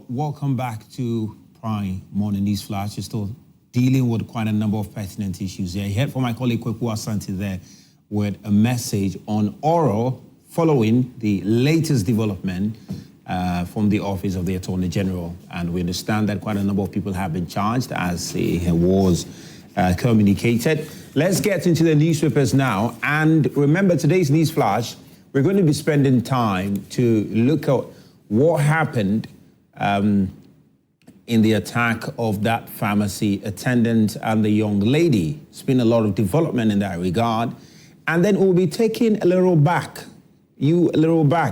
Well, welcome back to Prime Morning News Flash. You're still dealing with quite a number of pertinent issues here. You heard from my colleague Kweku Asante there with a message on oral following the latest development from the Office of the Attorney General. And we understand that quite a number of people have been charged as it was communicated. Let's get into the newspapers now. And remember, today's News Flash, we're going to be spending time to look at what happened in the attack of that pharmacy attendant and the young lady. It's been a lot of development in that regard. And then we'll be taking a little back.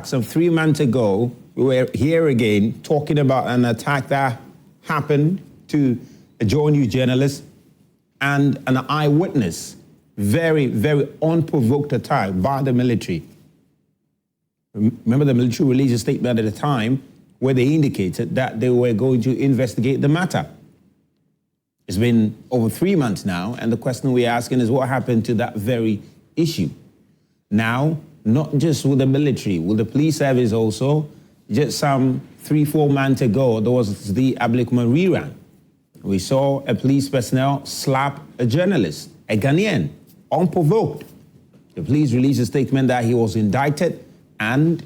Some 3 months ago, we were here again talking about an attack that happened to a joint news journalist and an eyewitness. Very, very unprovoked attack by the military. Remember, the military released a statement at the time where they indicated that they were going to investigate the matter. It's been over 3 months now, and the question we're asking is what happened to that very issue? Now, not just with the military, with the police service also, just some 3-4 months ago, there was the Ablikuma rerun. We saw a police personnel slap a journalist, a Ghanaian, unprovoked. The police released a statement that he was indicted, and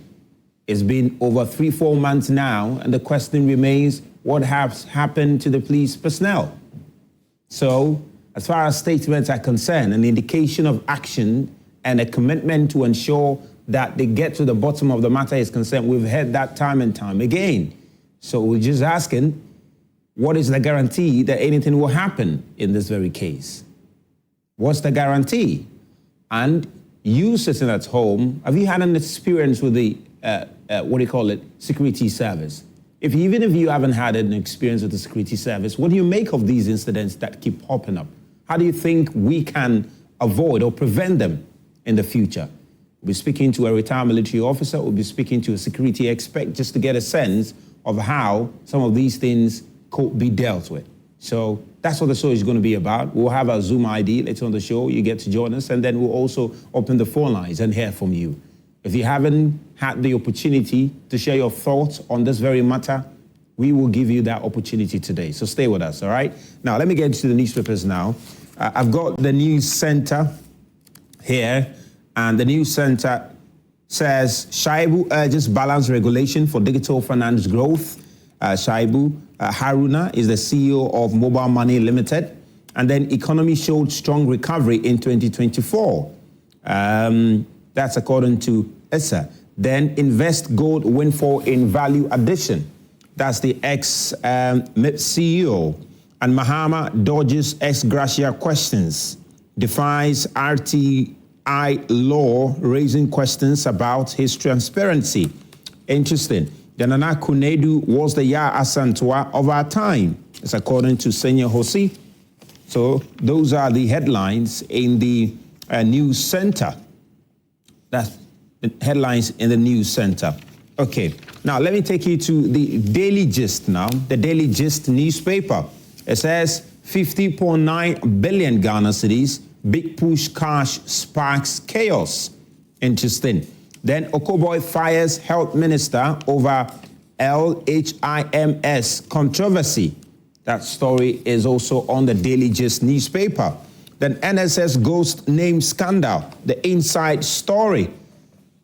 it's been over 3-4 months now, and the question remains, what has happened to the police personnel? So, as far as statements are concerned, an indication of action and a commitment to ensure that they get to the bottom of the matter is concerned, we've heard that time and time again. So we're just asking, what is the guarantee that anything will happen in this very case? What's the guarantee? And you sitting at home, have you had an experience with the, security service? Even if you haven't had an experience with the security service, what do you make of these incidents that keep popping up? How do you think we can avoid or prevent them in the future? We'll be speaking to a retired military officer, we'll be speaking to a security expert just to get a sense of how some of these things could be dealt with. So that's what the show is going to be about. We'll have our Zoom ID later on the show. You get to join us, and then we'll also open the phone lines and hear from you. If you haven't had the opportunity to share your thoughts on this very matter, we will give you that opportunity today. So stay with us, all right? Now, let me get into the newspapers now. I've got the News Center here, and the News Center says, Shaibu urges balanced regulation for digital finance growth. Shaibu Haruna is the CEO of Mobile Money Limited. And then economy showed strong recovery in 2024. That's according to ESA. Then invest gold windfall in value addition. That's the ex-MIP CEO. And Mahama dodges ex-gratia questions. Defies RTI law, raising questions about his transparency. Interesting. The Nana Kumadoe was the Ya Asantwa of our time. It's according to Senior Hosi. So those are the headlines in the News Center. That's the headlines in the News Center. Okay, now let me take you to the Daily Gist now. The Daily Gist newspaper. It says 50.9 billion Ghana cedis. Big push cash sparks chaos. Interesting. Then Okoboy fires health minister over LHIMS controversy. That story is also on the Daily Gist newspaper. Then NSS ghost name scandal, the inside story.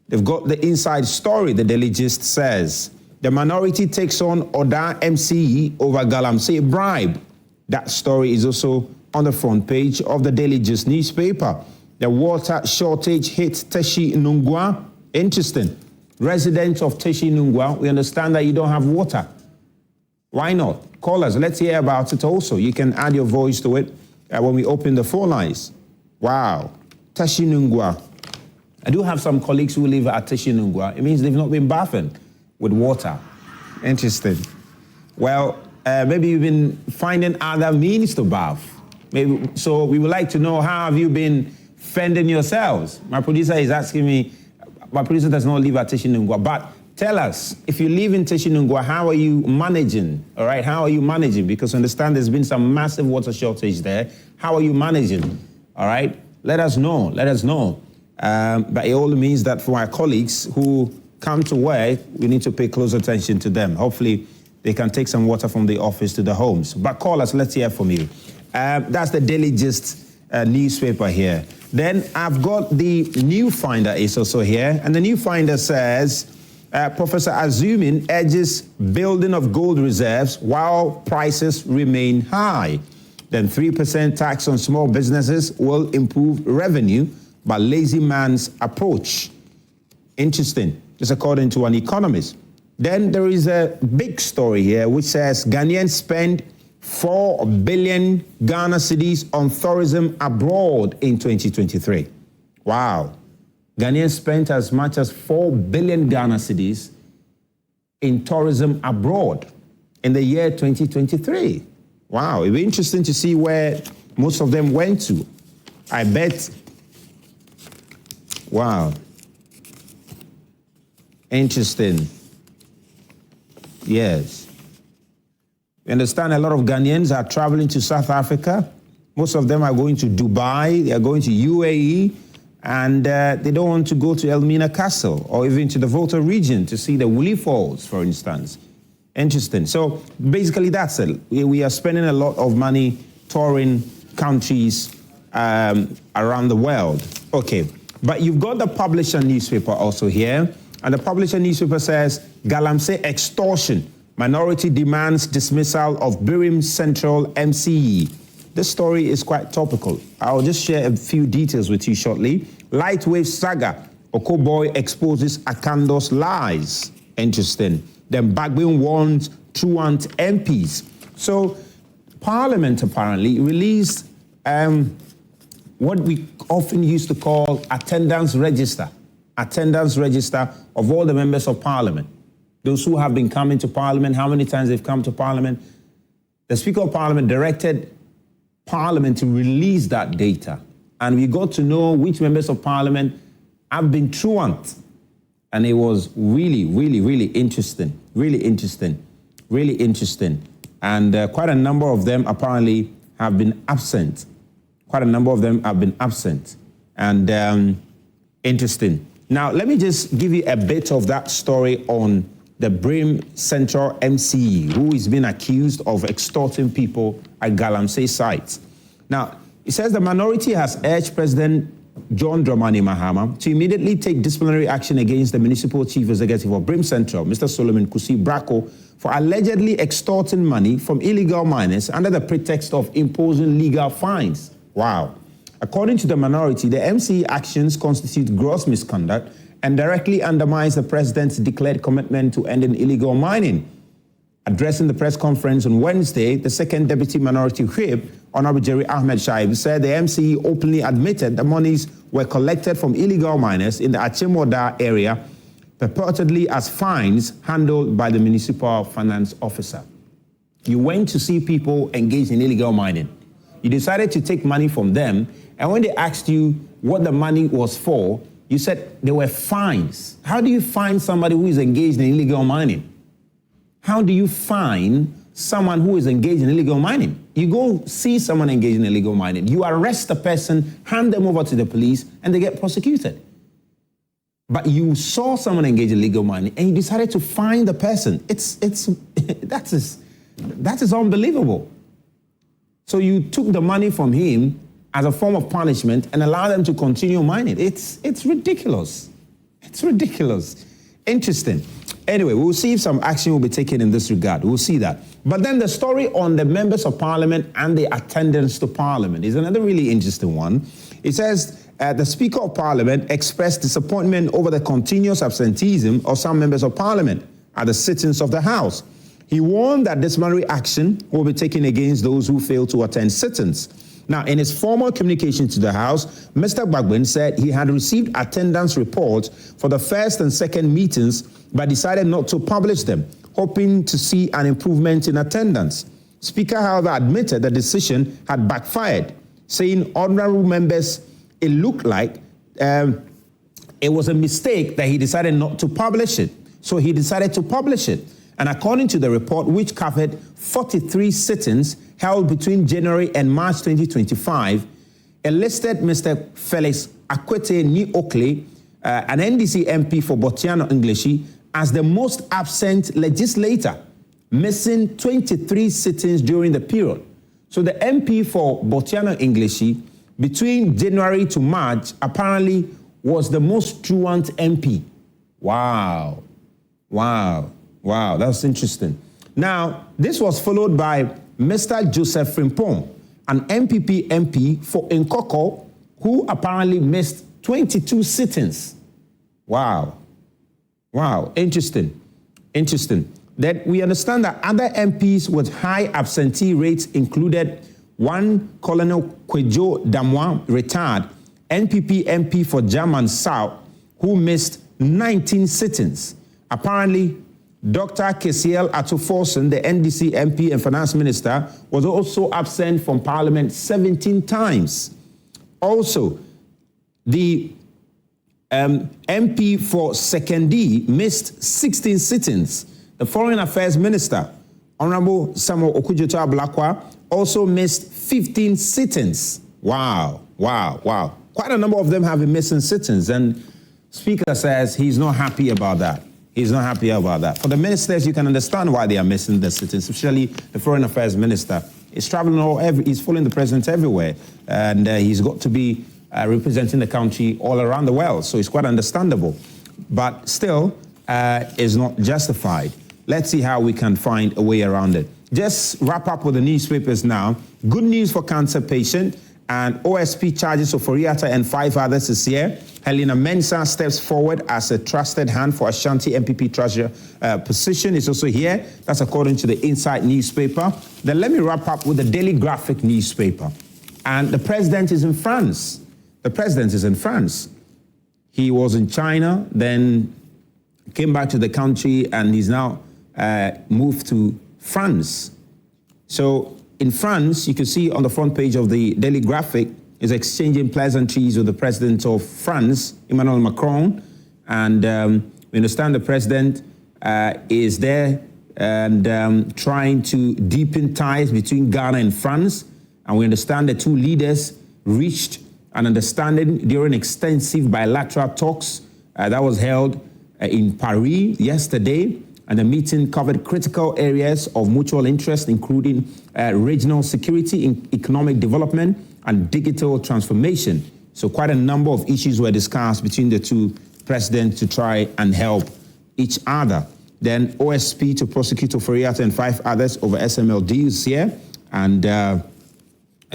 They've got the inside story, the Daily Gist says. The minority takes on Oda MCE over Galamsey bribe. That story is also on the front page of the Daily Gist newspaper. The water shortage hits Teshi Nungwa. Interesting. Residents of Teshi Nungwa, we understand that you don't have water. Why not? Call us. Let's hear about it also. You can add your voice to it when we open the phone lines. Wow. Teshi Nungwa. I do have some colleagues who live at Teshi Nungwa. It means they've not been bathing with water. Interesting. Well, maybe you've been finding other means to bath. Maybe, so we would like to know, how have you been fending yourselves? My producer is asking me. My producer does not live at Teshi Nungwa, but tell us, if you live in Teshi Nungwa, how are you managing? All right, how are you managing? Because I understand there's been some massive water shortage there. How are you managing? All right, let us know, but it all means that for our colleagues who come to work, we need to pay close attention to them. Hopefully, they can take some water from the office to the homes. But call us, let's hear from you. That's the Daily Gist newspaper here. Then I've got the New Finder is also here, and the New Finder says, Professor Azumin urges building of gold reserves while prices remain high. Then 3% tax on small businesses will improve revenue, but lazy man's approach. Interesting, just according to an economist. Then there is a big story here which says Ghanaians spend 4 billion Ghana cedis on tourism abroad in 2023. Wow. Ghanaians spent as much as 4 billion Ghana cedis in tourism abroad in the year 2023. Wow, it'll be interesting to see where most of them went to. I bet. Wow. Interesting. Yes. You understand a lot of Ghanaians are traveling to South Africa. Most of them are going to Dubai, they are going to UAE, and they don't want to go to Elmina Castle or even to the Volta region to see the Woolly Falls, for instance. Interesting. So basically that's it. We are spending a lot of money touring countries around the world. Okay, but you've got the Publisher newspaper also here, and the Publisher newspaper says, Galamsey extortion. Minority demands dismissal of Birim Central MCE. This story is quite topical. I'll just share a few details with you shortly. Lightwave saga. Okoboy exposes Akando's lies. Interesting. Then Bagbin warns truant MPs. So Parliament apparently released what we often used to call attendance register. Attendance register of all the members of Parliament. Those who have been coming to Parliament, how many times they've come to Parliament. The Speaker of Parliament directed Parliament to release that data. And we got to know which members of Parliament have been truant. And it was really, really, really interesting. Really interesting. Really interesting. And quite a number of them apparently have been absent. Quite a number of them have been absent. And interesting. Now, let me just give you a bit of that story on the Birim Central MCE, who is being accused of extorting people at Galamsey sites. Now, it says the minority has urged President John Dramani Mahama to immediately take disciplinary action against the municipal chief executive of Birim Central, Mr. Solomon Kusi Brako, for allegedly extorting money from illegal miners under the pretext of imposing legal fines. Wow. According to the minority, the MCE actions constitute gross misconduct and directly undermines the president's declared commitment to ending illegal mining. Addressing the press conference on Wednesday, the second deputy minority whip, Honorable Jerry Ahmed Shaib, said the MCE openly admitted the monies were collected from illegal miners in the Achimota area, purportedly as fines handled by the municipal finance officer. You went to see people engaged in illegal mining. You decided to take money from them, and when they asked you what the money was for, you said there were fines. How do you fine somebody who is engaged in illegal mining? How do you fine someone who is engaged in illegal mining? You go see someone engaged in illegal mining, you arrest the person, hand them over to the police, and they get prosecuted. But you saw someone engaged in illegal mining and you decided to fine the person. That is unbelievable. So you took the money from him as a form of punishment and allow them to continue mining. It's ridiculous. It's ridiculous. Interesting. Anyway, we'll see if some action will be taken in this regard. We'll see that. But then the story on the members of Parliament and the attendance to Parliament is another really interesting one. It says the Speaker of Parliament expressed disappointment over the continuous absenteeism of some members of Parliament at the sittings of the House. He warned that disciplinary action will be taken against those who fail to attend sittings. Now, in his formal communication to the House, Mr. Bagbin said he had received attendance reports for the first and second meetings, but decided not to publish them, hoping to see an improvement in attendance. Speaker, however, admitted the decision had backfired, saying honorable members, it looked like it was a mistake that he decided not to publish it. So he decided to publish it. And according to the report, which covered 43 sittings held between January and March 2025, it listed Mr. Felix Akwete Ni Oakley, an NDC MP for Botiano Englishi, as the most absent legislator missing 23 sittings during the period. So the MP for Botiano Englishi, between January to March, apparently was the most truant MP. Wow, that's interesting. Now, this was followed by Mr. Joseph Frimpong, an MPP MP for Nkoko, who apparently missed 22 sittings. Wow, interesting. Then we understand that other MPs with high absentee rates included one Colonel Kwejo Damwa, retired, NPP MP for German South, who missed 19 sittings. Apparently, Dr. Kesiel Atuforsen, the NDC MP and Finance Minister, was also absent from Parliament 17 times. Also, the MP for Sekendi missed 16 sittings. The Foreign Affairs Minister, Honorable Samuel Okudzeto-Ablakwa, also missed 15 sittings. Wow. Quite a number of them have been missing sittings, and Speaker says he's not happy about that. For the ministers, you can understand why they are missing the sittings, especially the Foreign Affairs Minister. He's traveling he's following the president everywhere, and he's got to be representing the country all around the world, so it's quite understandable. But still, is not justified. Let's see how we can find a way around it. Just wrap up with the newspapers now. Good news for cancer patient, and OSP charges Oforiatta and 5 others is here. Helena Mensah steps forward as a trusted hand for Ashanti MPP treasurer position. Is also here. That's according to the Inside newspaper. Then let me wrap up with the Daily Graphic newspaper. And the president is in France. He was in China, then came back to the country, and he's now moved to France. So in France, you can see on the front page of the Daily Graphic, is exchanging pleasantries with the president of France, Emmanuel Macron. And we understand the president is there and trying to deepen ties between Ghana and France. And we understand the two leaders reached an understanding during extensive bilateral talks that was held in Paris yesterday. And the meeting covered critical areas of mutual interest, including regional security, economic development, and digital transformation. So quite a number of issues were discussed between the two presidents to try and help each other. Then OSP to prosecute Oforiatta and 5 others over SML deals here, and a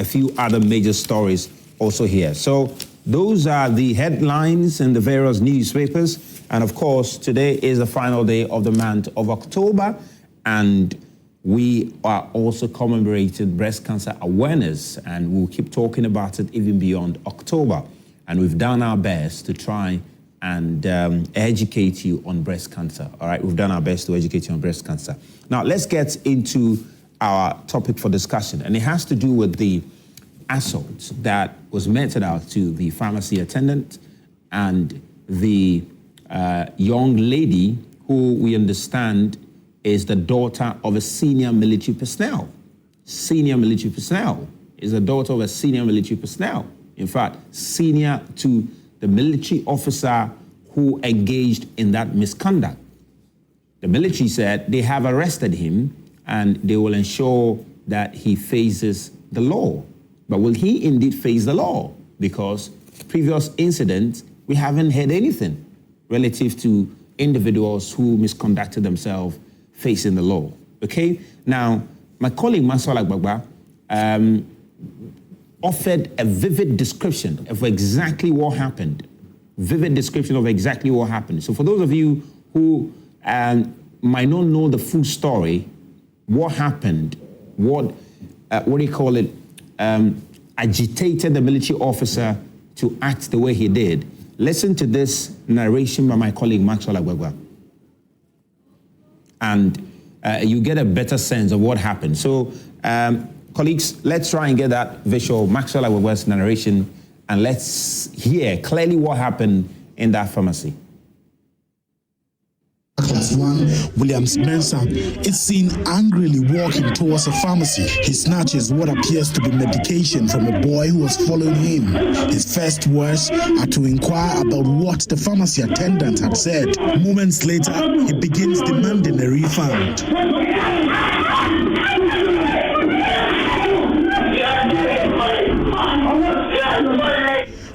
few other major stories also here. So those are the headlines in the various newspapers. And of course, today is the final day of the month of October, and we are also commemorating Breast Cancer Awareness, and we'll keep talking about it even beyond October. And we've done our best to try and educate you on breast cancer. All right, we've done our best to educate you on breast cancer. Now, let's get into our topic for discussion, and it has to do with the assault that was meted out to the pharmacy attendant and the young lady who we understand is the daughter of a senior military personnel. Is the daughter of a senior military personnel. In fact, senior to the military officer who engaged in that misconduct. The military said they have arrested him and they will ensure that he faces the law. But will he indeed face the law? Because previous incidents, we haven't heard anything relative to individuals who misconducted themselves facing the law. Okay? Now, my colleague Masola Gbagba offered a vivid description of exactly what happened. So for those of you who might not know the full story, what happened, what do you call it, agitated the military officer to act the way he did. Listen to this narration by my colleague Maxwell Agbagba, and you get a better sense of what happened. So, colleagues, let's try and get that visual Maxwell Agbagba's narration, and let's hear clearly what happened in that pharmacy. From as one, Williams Mensah is seen angrily walking towards a pharmacy. He snatches what appears to be medication from a boy who was following him. His first words are to inquire about what the pharmacy attendant had said. Moments later, he begins demanding a refund.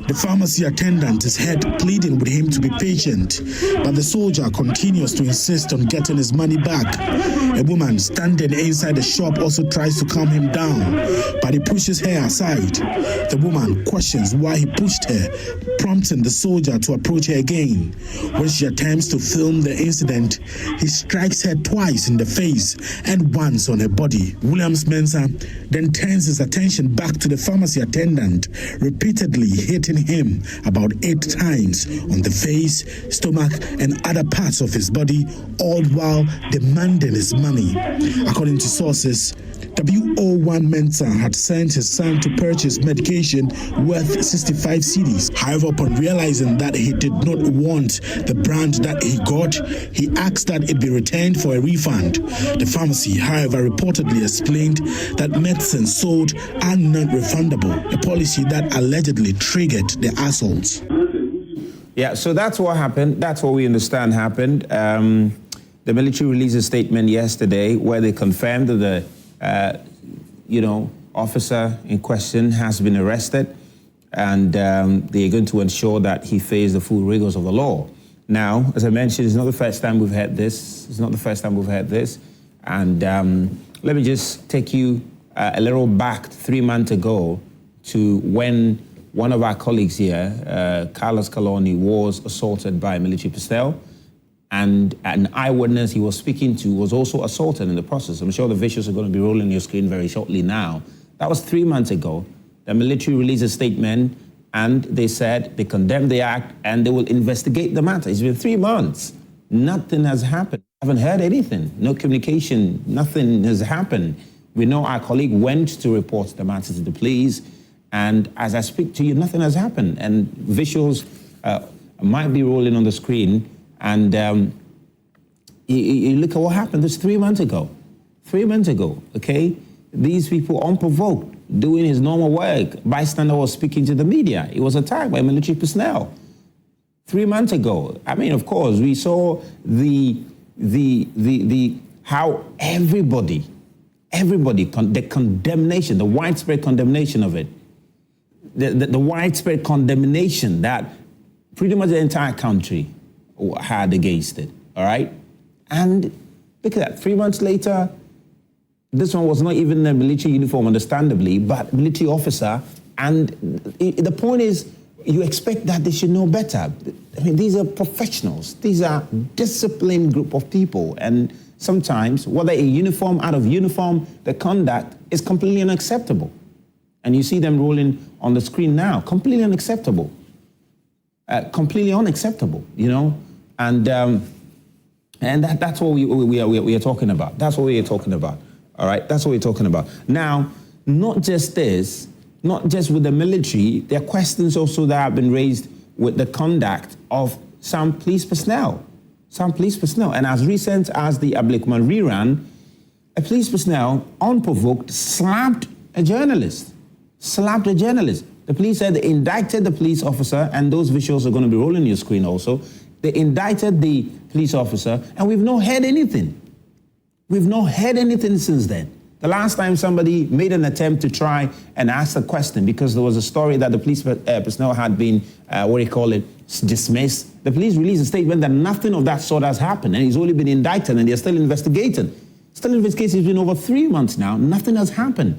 The pharmacy attendant is heard pleading with him to be patient, but the soldier continues to insist on getting his money back. A woman standing inside the shop also tries to calm him down, but he pushes her aside. The woman questions why he pushed her, prompting the soldier to approach her again. When she attempts to film the incident, he strikes her twice in the face and once on her body. Williams Mensah then turns his attention back to the pharmacy attendant, repeatedly hitting him about 8 times on the face, stomach, and other parts of his body, all while demanding his money. According to sources, W01 Mensah had sent his son to purchase medication worth 65 cedis. However, upon realizing that he did not want the brand that he got, he asked that it be returned for a refund. The pharmacy, however, reportedly explained that medicines sold are non-refundable, a policy that allegedly triggered the assaults. Yeah, so that's what happened. That's what we understand happened. The military released a statement yesterday where they confirmed that the officer in question has been arrested, and they're going to ensure that he faces the full rigors of the law. Now, as I mentioned, it's not the first time we've had this. And let me just take you a little back 3 months ago to when one of our colleagues here, Carlos Kaloni, was assaulted by military personnel. And an eyewitness he was speaking to was also assaulted in the process. I'm sure the visuals are going to be rolling on your screen very shortly now. That was 3 months ago. The military released a statement and they said they condemned the act and they will investigate the matter. It's been 3 months. Nothing has happened. I haven't heard anything. No communication. Nothing has happened. We know our colleague went to report the matter to the police, and as I speak to you, nothing has happened. And visuals might be rolling on the screen. And you look at what happened just 3 months ago. 3 months ago, okay? These people unprovoked, doing his normal work. Bystander was speaking to the media. He was attacked by military personnel. 3 months ago. I mean, of course, we saw how everybody, the condemnation, the widespread condemnation of it, the widespread condemnation that pretty much the entire country had against it, all right? And look at that, 3 months later, this one was not even in a military uniform, understandably, but military officer. And the point is, you expect that they should know better. I mean, these are professionals. These are disciplined group of people. And sometimes, whether in uniform, out of uniform, the conduct is completely unacceptable. And you see them rolling on the screen now, completely unacceptable. Completely unacceptable, you know? And that's what we are talking about. That's what we are talking about. All right, that's what we're talking about. Now, not just this, not just with the military, there are questions also that have been raised with the conduct of some police personnel. And as recent as the Ablikman rerun, a police personnel, unprovoked, slapped a journalist. The police said they indicted the police officer, and those visuals are going to be rolling on your screen also. They indicted the police officer, and we've not heard anything. We've not heard anything since then. The last time somebody made an attempt to try and ask a question, because there was a story that the police personnel had been, dismissed. The police released a statement that nothing of that sort has happened, and he's only been indicted, and they're still investigating. Still investigating. It's been over 3 months now. Nothing has happened.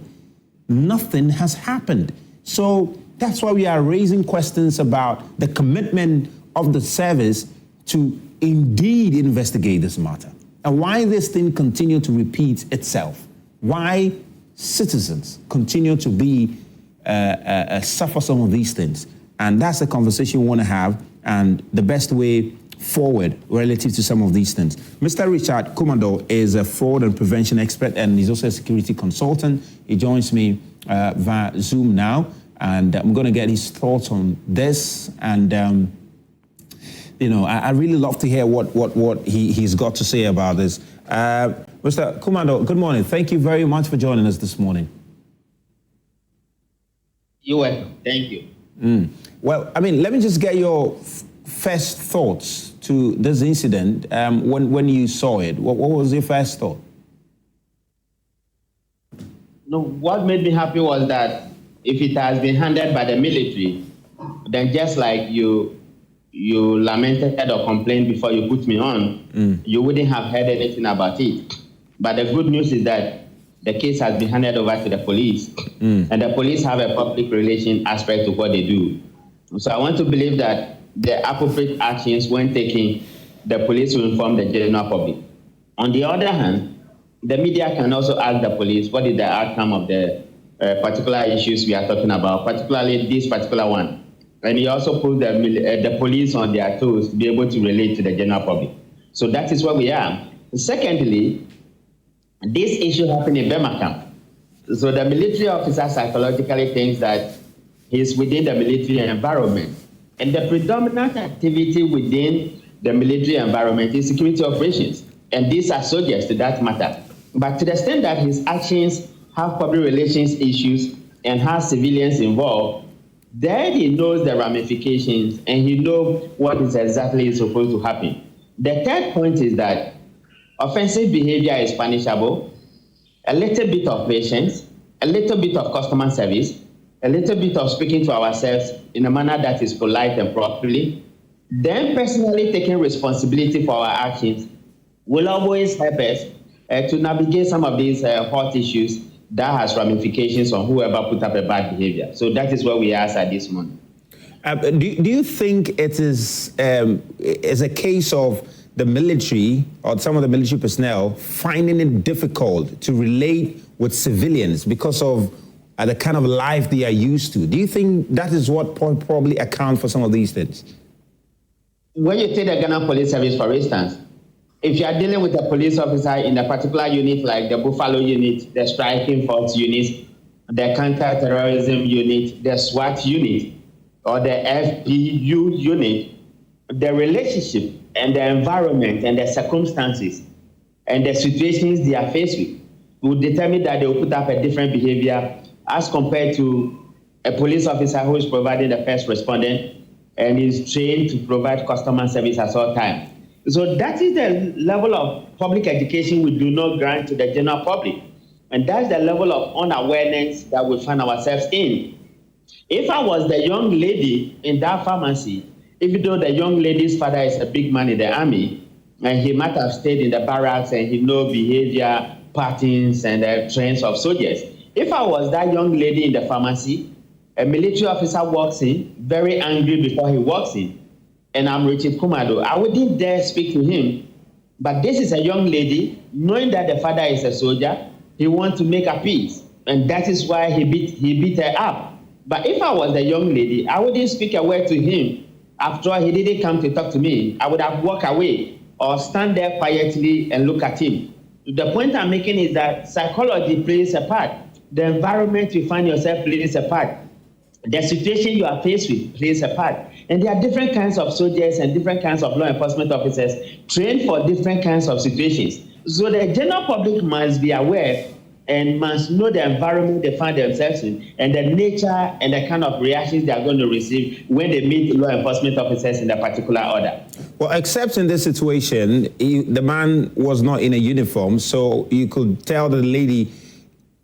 Nothing has happened. So that's why we are raising questions about the commitment of the service to indeed investigate this matter, and why this thing continue to repeat itself. Why citizens continue to be suffer some of these things. And that's the conversation we want to have, and the best way forward relative to some of these things. Mr. Richard Kumadoe is a fraud and prevention expert, and he's also a security consultant. He joins me via Zoom now, and I'm going to get his thoughts on this. And I really love to hear what he's got to say about this. Mr. Kumadoe, good morning. Thank you very much for joining us this morning. You're welcome. Thank you. Well, I mean, let me just get your first thoughts to this incident. When you saw it, what was your first thought? No, what made me happy was that if it has been handled by the military, then just like you lamented or complained before you put me on, you wouldn't have heard anything about it. But the good news is that the case has been handed over to the police, and the police have a public relation aspect to what they do. So I want to believe that the appropriate actions when taken, the police will inform the general public. On the other hand, the media can also ask the police what is the outcome of the particular issues we are talking about, particularly this particular one. And he also put the police on their toes to be able to relate to the general public. So that is where we are. Secondly, this issue happened in Burma Camp. So the military officer psychologically thinks that he's within the military environment. And the predominant activity within the military environment is security operations. And these are soldiers to that matter. But to the extent that his actions have public relations issues and have civilians involved, then he knows the ramifications and he knows what is exactly supposed to happen. The third point is that offensive behavior is punishable, a little bit of patience, a little bit of customer service, a little bit of speaking to ourselves in a manner that is polite and properly, then personally taking responsibility for our actions will always help us to navigate some of these hot issues that has ramifications on whoever put up a bad behavior. So that is where we are at this moment. Do you think it is a case of the military or some of the military personnel finding it difficult to relate with civilians because of the kind of life they are used to? Do you think that is what probably account for some of these things? When you take the Ghana Police Service, for instance, if you are dealing with a police officer in a particular unit like the Buffalo unit, the Striking Force unit, the Counter-Terrorism unit, the SWAT unit, or the FPU unit, the relationship and the environment and the circumstances and the situations they are faced with will determine that they will put up a different behavior as compared to a police officer who is providing the first respondent and is trained to provide customer service at all times. So that is the level of public education we do not grant to the general public. And that's the level of unawareness that we find ourselves in. If I was the young lady in that pharmacy, even though the young lady's father is a big man in the army, and he might have stayed in the barracks and he knows behavior patterns and trends of soldiers. If I was that young lady in the pharmacy, a military officer walks in, very angry before he walks in, and I'm Richard Kumadoe, I wouldn't dare speak to him. But this is a young lady, knowing that the father is a soldier, he wants to make a peace, and that is why he beat her up. But if I was the young lady, I wouldn't speak a word to him. After all, he didn't come to talk to me. I would have walked away or stand there quietly and look at him. The point I'm making is that psychology plays a part. The environment you find yourself plays a part. The situation you are faced with plays a part. And there are different kinds of soldiers and different kinds of law enforcement officers trained for different kinds of situations. So the general public must be aware and must know the environment they find themselves in and the nature and the kind of reactions they are going to receive when they meet law enforcement officers in a particular order. Well, except in this situation, the man was not in a uniform, so you could tell the lady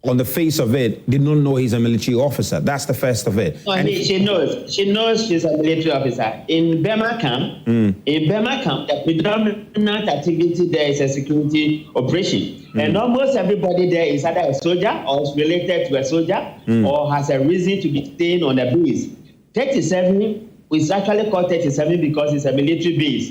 on the face of it did not know he's a military officer. That's the first of it. No, she knows. She knows she's a military officer. In Burma Camp, the predominant activity there is a security operation. And almost everybody there is either a soldier or is related to a soldier or has a reason to be staying on a base. 37 is actually called 37 because it's a military base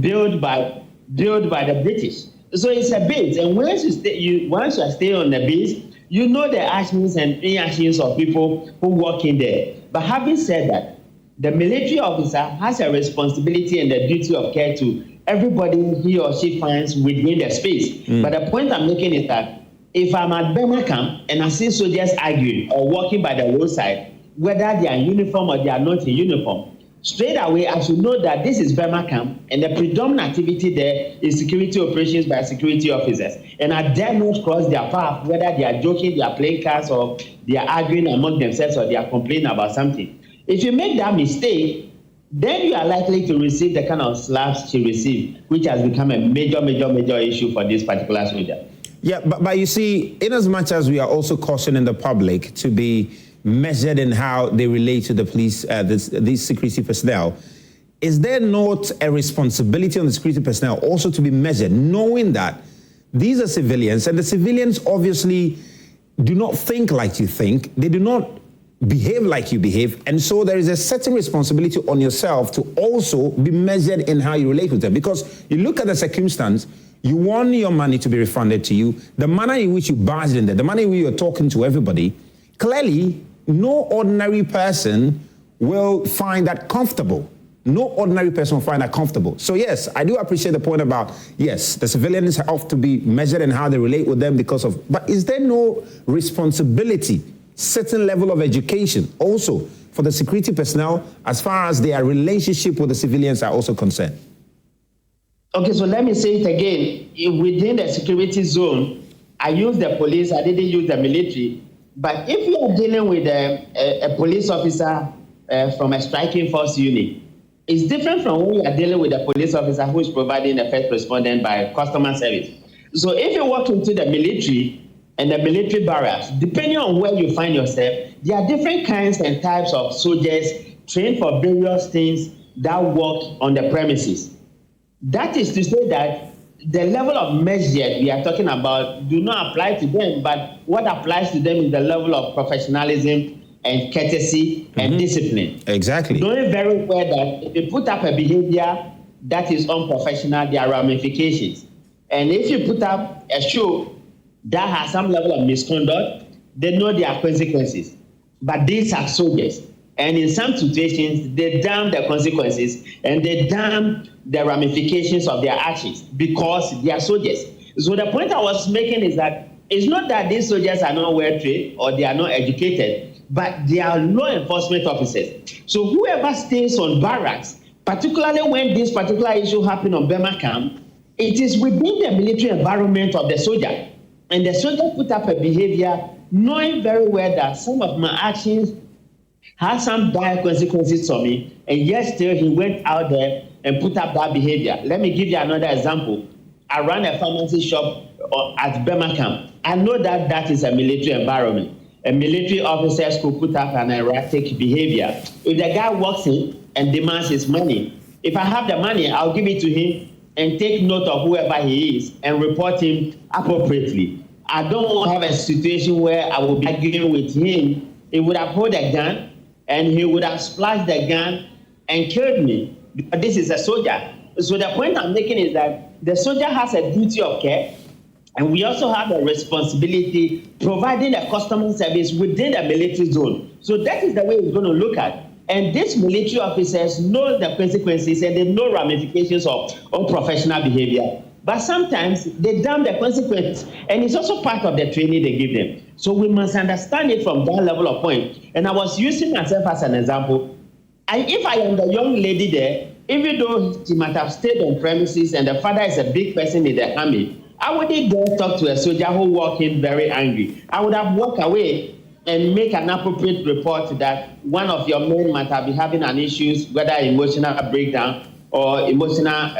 built by the British. So it's a base, and once you are staying on the base, you know the actions and inactions of people who work in there. But having said that, the military officer has a responsibility and the duty of care to everybody he or she finds within the space. But the point I'm making is that if I'm at Burma Camp and I see soldiers arguing or walking by the roadside, whether they are in uniform or they are not in uniform, straight away I should know that this is Burma Camp, and the predominant activity there is security operations by security officers. And I dare not cross their path, whether they are joking, they are playing cards, or they are arguing among themselves, or they are complaining about something. If you make that mistake, then you are likely to receive the kind of slaps she received, which has become a major issue for this particular soldier. Yeah, but you see, in as much as we are also cautioning the public to be measured in how they relate to the police, these security personnel, is there not a responsibility on the security personnel also to be measured, knowing that these are civilians, and the civilians obviously do not think like you think, they do not behave like you behave, and so there is a certain responsibility on yourself to also be measured in how you relate with them. Because you look at the circumstance, you want your money to be refunded to you, the manner in which you barged in there, the manner in which you're talking to everybody, clearly no ordinary person will find that comfortable. No ordinary person will find that comfortable. So yes, I do appreciate the point about, yes, the civilians have to be measured in how they relate with them because of, but is there no responsibility, certain level of education also for the security personnel as far as their relationship with the civilians are also concerned? Okay, so let me say it again. Within the security zone, I use the police, I didn't use the military. But if you are dealing with a police officer from a striking force unit, it's different from when you are dealing with a police officer who is providing a first respondent by customer service. So if you walk into the military and the military barracks, depending on where you find yourself, there are different kinds and types of soldiers trained for various things that work on the premises. That is to say that the level of measure we are talking about do not apply to them, but what applies to them is the level of professionalism and courtesy and discipline. Exactly. Knowing very well that if you put up a behavior that is unprofessional, there are ramifications. And if you put up a show that has some level of misconduct, they know there are consequences. But these are soldiers. And in some situations, they damn the consequences and they damn the ramifications of their actions because they are soldiers. So the point I was making is that it's not that these soldiers are not well trained or they are not educated, but they are law enforcement officers. So whoever stays on barracks, particularly when this particular issue happened on Burma Camp, it is within the military environment of the soldier. And the soldier put up a behavior knowing very well that some of my actions had some dire consequences for me, and yet still he went out there and put up that behavior. Let me give you another example. I ran a pharmacy shop at Burma Camp. I know that that is a military environment. And military officers could put up an erratic behavior. If the guy walks in and demands his money, if I have the money, I'll give it to him and take note of whoever he is and report him appropriately. I don't want to have a situation where I will be arguing with him. He would have held a gun and he would have splashed the gun and killed me. But this is a soldier. So the point I'm making is that the soldier has a duty of care, and we also have a responsibility providing a customer service within the military zone. So that is the way we're going to look at. And these military officers know the consequences and they know ramifications of unprofessional behavior. But sometimes they damn the consequence, and it's also part of the training they give them. So we must understand it from that level of point. And I was using myself as an example. If I am the young lady there, even though she might have stayed on premises and the father is a big person in the army, I wouldn't dare talk to a soldier who walked in very angry. I would have walked away and make an appropriate report that one of your men might have been having an issue, whether emotional breakdown or emotional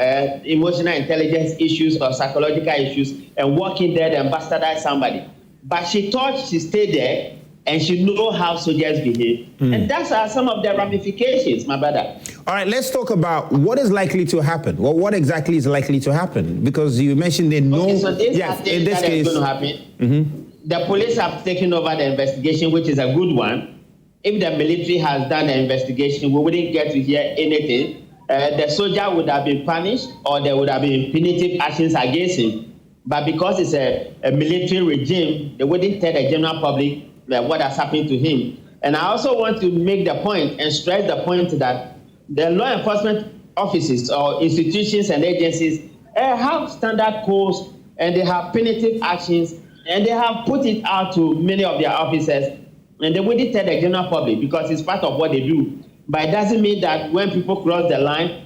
intelligence issues or psychological issues, and walk in there and bastardize somebody. But she thought she stayed there and she know how soldiers behave. And that's some of the ramifications, my brother. All right, let's talk about what is likely to happen. Well, what exactly is likely to happen? Because you mentioned they know. Okay, so this in this case, is going to happen. The police have taken over the investigation, which is a good one. If the military has done the investigation, we wouldn't get to hear anything. The soldier would have been punished or there would have been punitive actions against him. But because it's a military regime, they wouldn't tell the general public what has happened to him. And I also want to make the point and stress the point that the law enforcement offices or institutions and agencies have standard codes and they have punitive actions and they have put it out to many of their officers and they wouldn't tell the general public because it's part of what they do. But it doesn't mean that when people cross the line,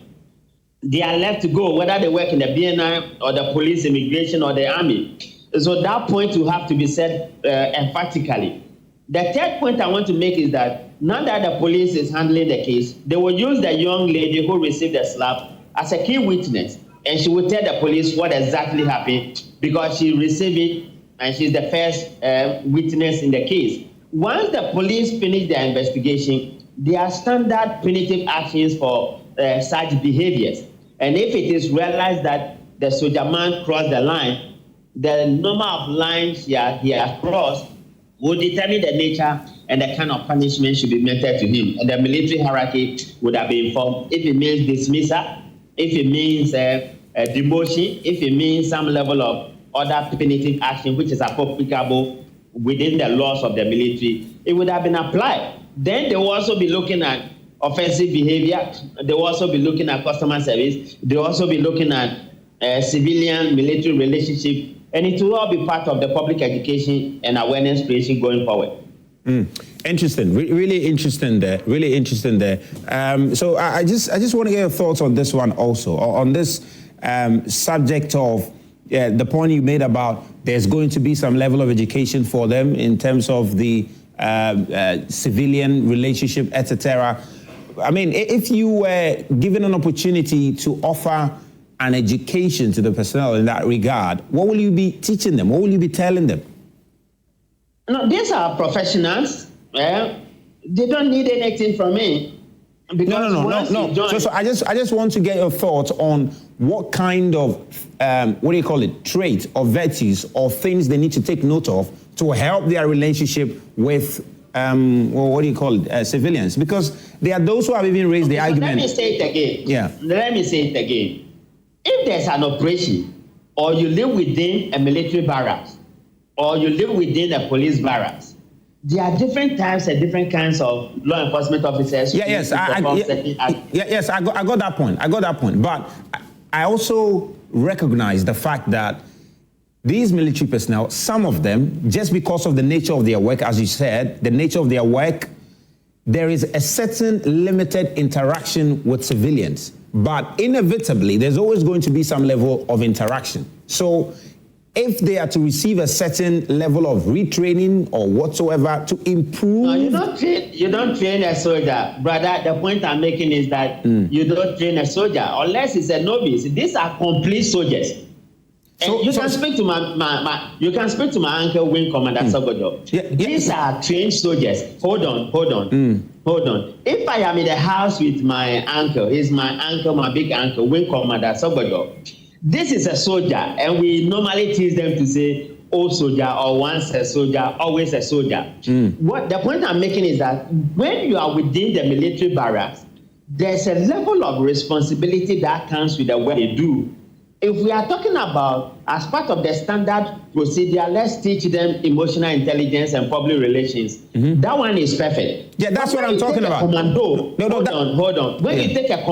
they are left to go, whether they work in the BNI or the police, immigration, or the army. So that point will have to be said emphatically. The third point I want to make is that now that the police is handling the case, they will use the young lady who received the slap as a key witness, and she will tell the police what exactly happened because she received it and she's the first witness in the case. Once the police finish their investigation, there are standard punitive actions for such behaviors. And if it is realized that the soldier man crossed the line, the number of lines he has crossed will determine the nature and the kind of punishment should be meted to him. And the military hierarchy would have been informed if it means dismissal, if it means demotion, if it means some level of other punitive action which is applicable within the laws of the military, it would have been applied. Then they will also be looking at offensive behavior. They will also be looking at customer service. They will also be looking at civilian-military relationship. And it will all be part of the public education and awareness creation going forward. Interesting, really interesting there. Really interesting there. So I just want to get your thoughts on this one also, on this subject of the point you made about there's going to be some level of education for them in terms of the civilian relationship, etc. I mean, if you were given an opportunity to offer an education to the personnel in that regard, what will you be teaching them? What will you be telling them? No, these are professionals. They don't need anything from me. No. So I just want to get your thoughts on what kind of traits or virtues or things they need to take note of to help their relationship with civilians, because there are those who have even raised the argument. Let me say it again. Yeah. Let me say it again. If there's an operation, or you live within a military barracks, or you live within a police barracks, there are different types and different kinds of law enforcement officers. Yes, I got that point. I got that point. But I also recognize the fact that these military personnel, some of them, just because of the nature of their work, as you said, the nature of their work, there is a certain limited interaction with civilians. But inevitably, there's always going to be some level of interaction. So if they are to receive a certain level of retraining or whatsoever to improve... No, you don't train a soldier. Brother, the point I'm making is that you don't train a soldier unless it's a novice. These are complete soldiers. And you can speak to my uncle, Wing Commander Sogodo. These are trained soldiers. Hold on. If I am in the house with my uncle, he's my uncle, my big uncle, Wing Commander Sogodo. This is a soldier, and we normally teach them to say, "Oh, soldier," or "Once a soldier, always a soldier." What the point I'm making is that when you are within the military barracks, there's a level of responsibility that comes with the work they do. If we are talking about, as part of the standard procedure, let's teach them emotional intelligence and public relations. That one is perfect. Yeah, that's what I'm talking about. Hold on. When you take a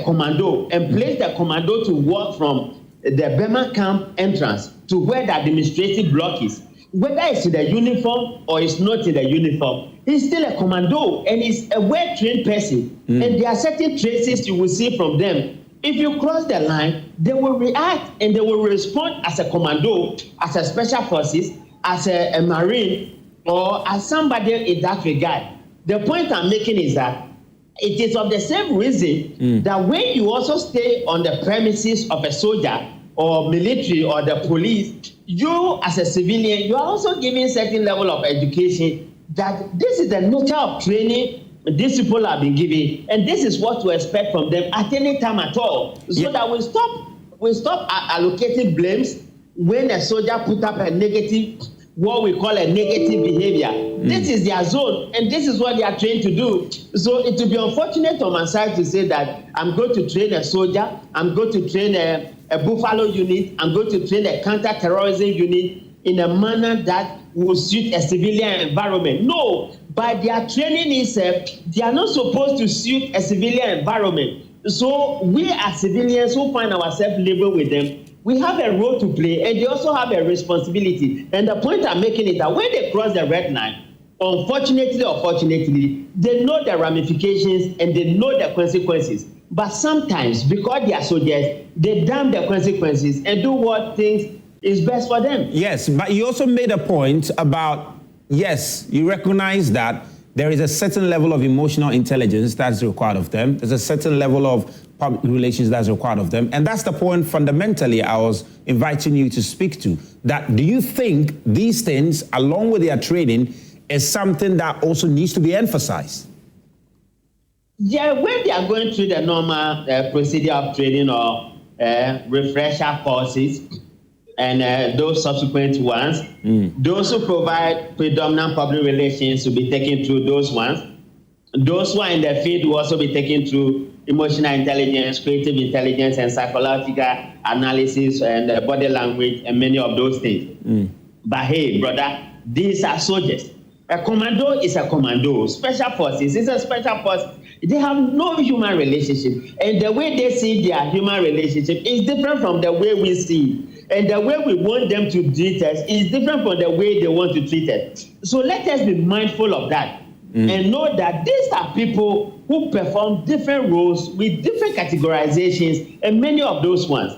commando, and place the commando to walk from the Burma Camp entrance to where the administrative block is. Whether it's in the uniform or it's not in the uniform, he's still a commando and he's a well-trained person. And there are certain traces you will see from them. If you cross the line, they will react and they will respond as a commando, as a special forces, as a marine, or as somebody in that regard. The point I'm making is that it is of the same reason that when you also stay on the premises of a soldier or military or the police, you as a civilian, you are also given certain level of education that this is the nature of training these people have been given, and this is what to expect from them at any time at all. So that we stop allocating blames when a soldier put up a negative, what we call a negative behavior. This is their zone, and this is what they are trained to do. So it will be unfortunate on my side to say that I'm going to train a soldier, I'm going to train a Buffalo unit, I'm going to train a counter-terrorism unit in a manner that will suit a civilian environment. No, by their training itself, they are not supposed to suit a civilian environment. So we as civilians who find ourselves living with them, we have a role to play, and they also have a responsibility. And the point I'm making is that when they cross the red line, Unfortunately or fortunately, they know the ramifications and they know the consequences. But sometimes, because they are soldiers, they damn the consequences and do what things is best for them. Yes, but you also made a point about, yes, you recognize that there is a certain level of emotional intelligence that's required of them. There's a certain level of public relations that's required of them. And that's the point fundamentally I was inviting you to speak to. That do you think these things, along with their training, is something that also needs to be emphasized? Yeah, when they are going through the normal procedure of training or refresher courses, and those subsequent ones, those who provide predominant public relations will be taken through those ones. Those who are in the field will also be taken through emotional intelligence, creative intelligence, and psychological analysis, and body language, and many of those things. But hey, brother, these are soldiers. A commando is a commando. Special forces is a special force. They have no human relationship. And the way they see their human relationship is different from the way we see. And the way we want them to treat us is different from the way they want to treat us. So let us be mindful of that and know that these are people who perform different roles with different categorizations and many of those ones.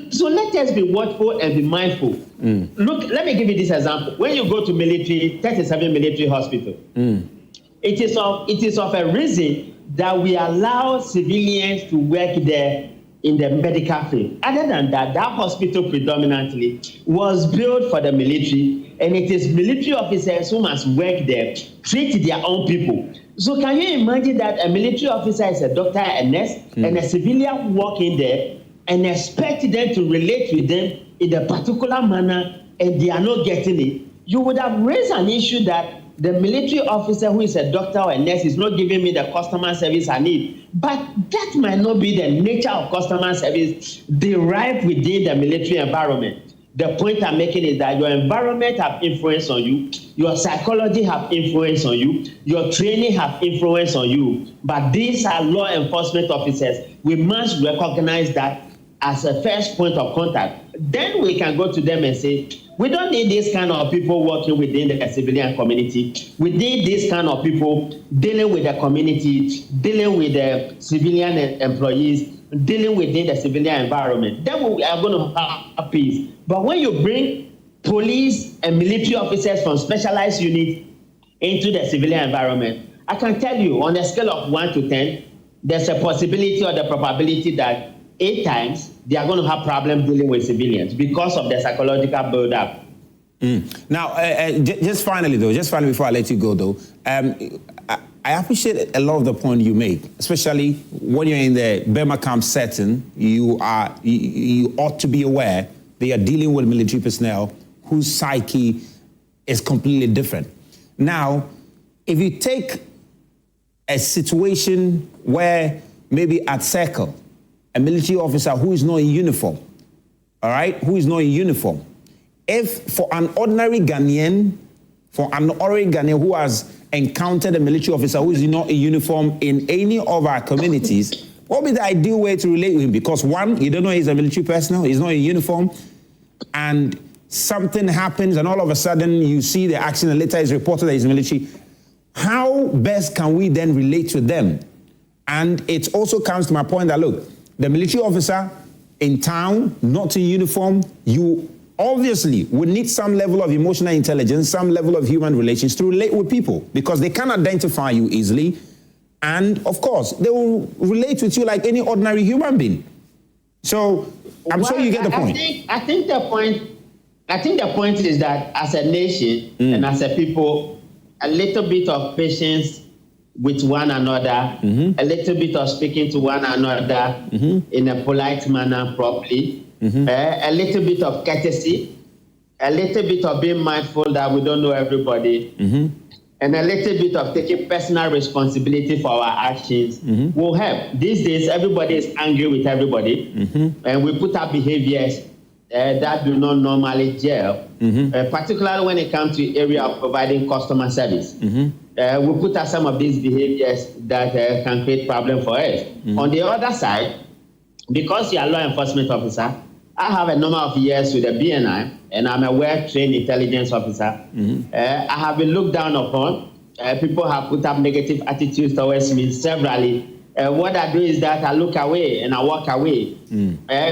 So let us be watchful and be mindful. Look, let me give you this example. When you go to military, 37 military hospital, it is of a reason that we allow civilians to work there in the medical field. Other than that, that hospital predominantly was built for the military, and it is military officers who must work there, treat their own people. So can you imagine that a military officer is a doctor, a nurse, and a civilian working there, and expect them to relate with them in a particular manner, and they are not getting it? You would have raised an issue that the military officer who is a doctor or a nurse is not giving me the customer service I need. But that might not be the nature of customer service derived within the military environment. The point I'm making is that your environment have influence on you, your psychology have influence on you, your training have influence on you. But these are law enforcement officers. We must recognize that as a first point of contact. Then we can go to them and say, we don't need this kind of people working within the civilian community. We need this kind of people dealing with the community, dealing with the civilian employees, dealing within the civilian environment. Then we are going to have peace. But when you bring police and military officers from specialized units into the civilian environment, I can tell you on a scale of 1 to 10, there's a possibility or the probability that 8 times they are going to have problems dealing with civilians because of the psychological build-up. Now, just finally before I let you go though, I appreciate a lot of the point you make, especially when you're in the Burma camp setting. You ought to be aware they are dealing with military personnel whose psyche is completely different. Now, if you take a situation where maybe at Circle, a military officer who is not in uniform, all right, if for an ordinary Ghanaian who has encountered a military officer who is not in uniform in any of our communities, what would be the ideal way to relate with him? Because one, you don't know he's a military personnel, he's not in uniform, and something happens and all of a sudden you see the action and later it's reported that he's military. How best can we then relate to them? And it also comes to my point that, look, the military officer in town, not in uniform, you obviously would need some level of emotional intelligence, some level of human relations to relate with people because they can identify you easily. And of course, they will relate with you like any ordinary human being. So I'm sure you get the point. I think the point is that as a nation and as a people, a little bit of patience with one another, a little bit of speaking to one another in a polite manner properly, a little bit of courtesy, a little bit of being mindful that we don't know everybody, and a little bit of taking personal responsibility for our actions will help. These days, everybody is angry with everybody, and we put up behaviors that do not normally gel, particularly when it comes to the area of providing customer service. We put out some of these behaviors that can create problems for us. On the other side, because you're a law enforcement officer, I have a number of years with the BNI, and I'm a well-trained intelligence officer. I have been looked down upon people have put up negative attitudes towards me severally. What I do is that I look away and I walk away.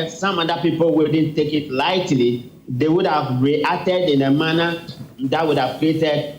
Some other people wouldn't take it lightly. They would have reacted in a manner that would have created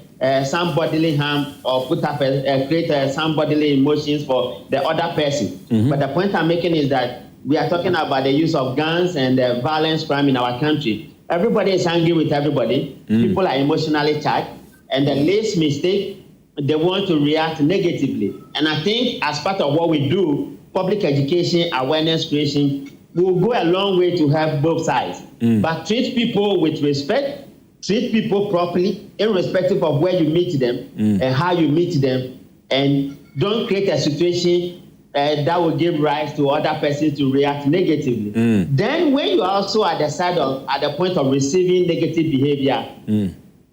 some bodily harm or create some bodily emotions for the other person. But the point I'm making is that we are talking about the use of guns and violence crime in our country. Everybody is angry with everybody. People are emotionally charged. And the least mistake, they want to react negatively. And I think as part of what we do, public education, awareness creation, will go a long way to help both sides. But treat people with respect, treat people properly, irrespective of where you meet them and how you meet them, and don't create a situation that will give rise to other persons to react negatively. Then when you are also at the point of receiving negative behavior,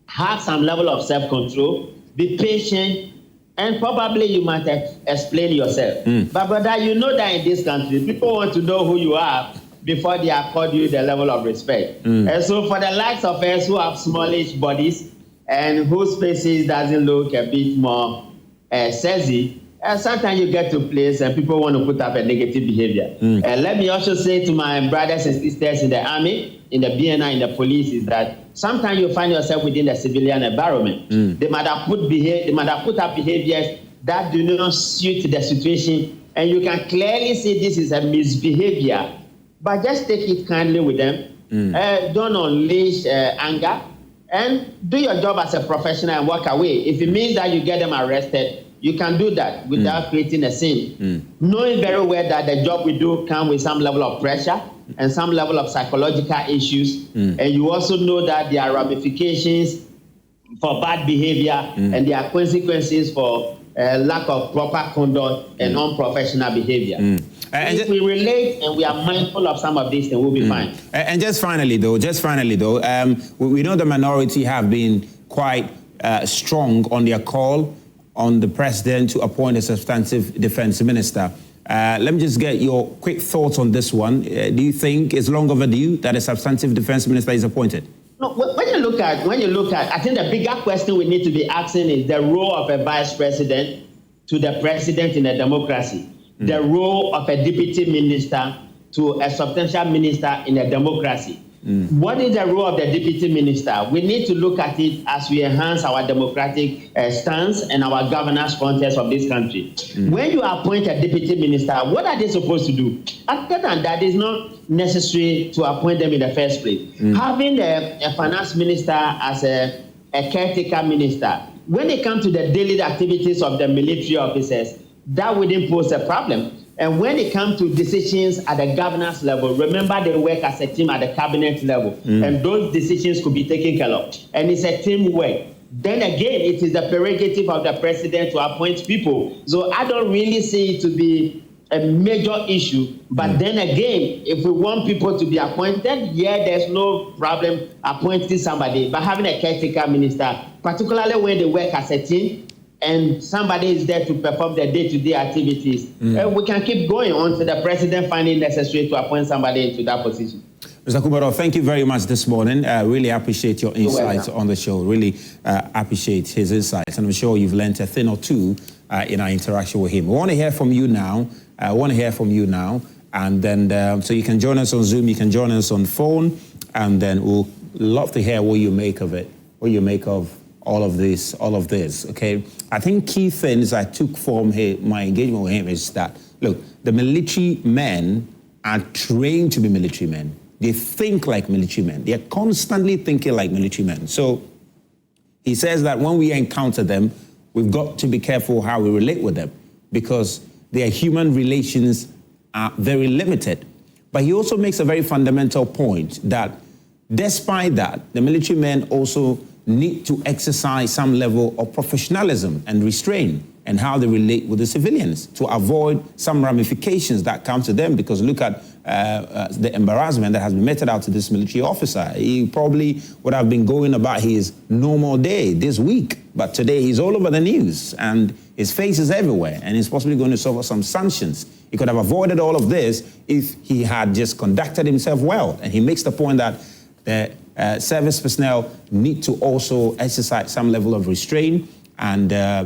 have some level of self-control, be patient, and probably you might explain yourself. But brother, you know that in this country, people want to know who you are before they accord you the level of respect. And so for the likes of us who have smallish bodies and whose faces doesn't look a bit more sexy, sometimes you get to a place and people want to put up a negative behavior. And let me also say to my brothers and sisters in the army, in the BNI, in the police, is that sometimes you find yourself within the civilian environment. They might have put up behaviors that do not suit the situation, and you can clearly see this is a misbehavior. But just take it kindly with them. Don't unleash anger, and do your job as a professional and walk away. If it means that you get them arrested, you can do that without creating a scene. Knowing very well that the job we do comes with some level of pressure and some level of psychological issues. And you also know that there are ramifications for bad behavior and there are consequences for lack of proper conduct and unprofessional behavior. If we relate and we are mindful of some of these things, we'll be fine. And just finally though, we know the minority have been quite strong on their call on the president to appoint a substantive defense minister. Let me just get your quick thoughts on this one. Do you think it's long overdue that a substantive defense minister is appointed? No, when you look at, I think the bigger question we need to be asking is the role of a vice president to the president in a democracy, the role of a deputy minister to a substantial minister in a democracy. What is the role of the deputy minister? We need to look at it as we enhance our democratic stance and our governance frontiers of this country. When you appoint a deputy minister, what are they supposed to do? Other than that, it's not necessary to appoint them in the first place. Having a finance minister as a caretaker minister, when it comes to the daily activities of the military officers, that wouldn't pose a problem. And when it comes to decisions at the governance level, remember they work as a team at the cabinet level, and those decisions could be taken care of. And it's a teamwork. Then again, it is the prerogative of the president to appoint people. So I don't really see it to be a major issue. But then again, if we want people to be appointed, there's no problem appointing somebody. But having a caretaker minister, particularly when they work as a team, and somebody is there to perform their day-to-day activities, we can keep going until the president finds it necessary to appoint somebody into that position. Mr. Kumadoe, thank you very much this morning. Really appreciate your insights on the show. Really appreciate his insights. And I'm sure you've learned a thing or two in our interaction with him. We want to hear from you now. And then, so you can join us on Zoom, you can join us on phone, and then we'll love to hear what you make of it, what you make of all of this, okay? I think key things I took from my engagement with him is that, look, the military men are trained to be military men. They think like military men. They're constantly thinking like military men. So he says that when we encounter them, we've got to be careful how we relate with them because their human relations are very limited. But he also makes a very fundamental point that despite that, the military men also need to exercise some level of professionalism and restraint and how they relate with the civilians to avoid some ramifications that come to them. Because look at the embarrassment that has been meted out to this military officer. He probably would have been going about his normal day this week, but today he's all over the news and his face is everywhere and he's possibly going to suffer some sanctions. He could have avoided all of this if he had just conducted himself well. And he makes the point that the service personnel need to also exercise some level of restraint and a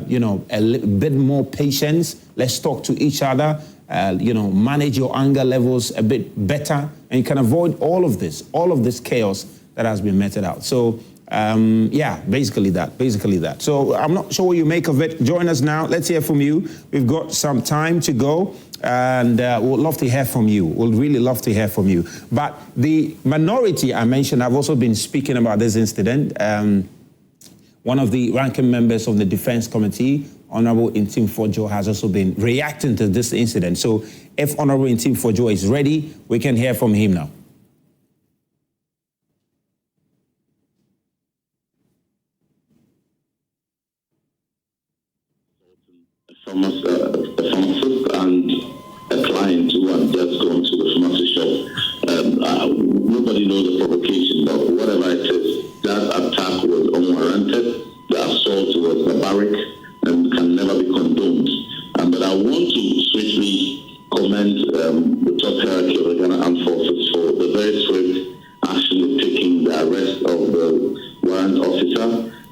bit more patience. Let's talk to each other. Manage your anger levels a bit better, and you can avoid all of this chaos that has been meted out. So, basically that. So I'm not sure what you make of it. Join us now. Let's hear from you. We've got some time to go, and we'd love to hear from you. We'll really love to hear from you. But the minority I mentioned, I've also been speaking about this incident. One of the ranking members of the Defense Committee, Honorable Intim Fojo, has also been reacting to this incident. So if Honorable Intim Fojo is ready, we can hear from him now. A pharmacist and a client who had just gone to the pharmacy shop. Nobody knows the provocation, but whatever it is, that attack was unwarranted. The assault was barbaric and can never be condoned. But I want to swiftly commend the top hierarchy of the Ghana Armed Forces for the very swift action they've taken, the arrest of the warrant officer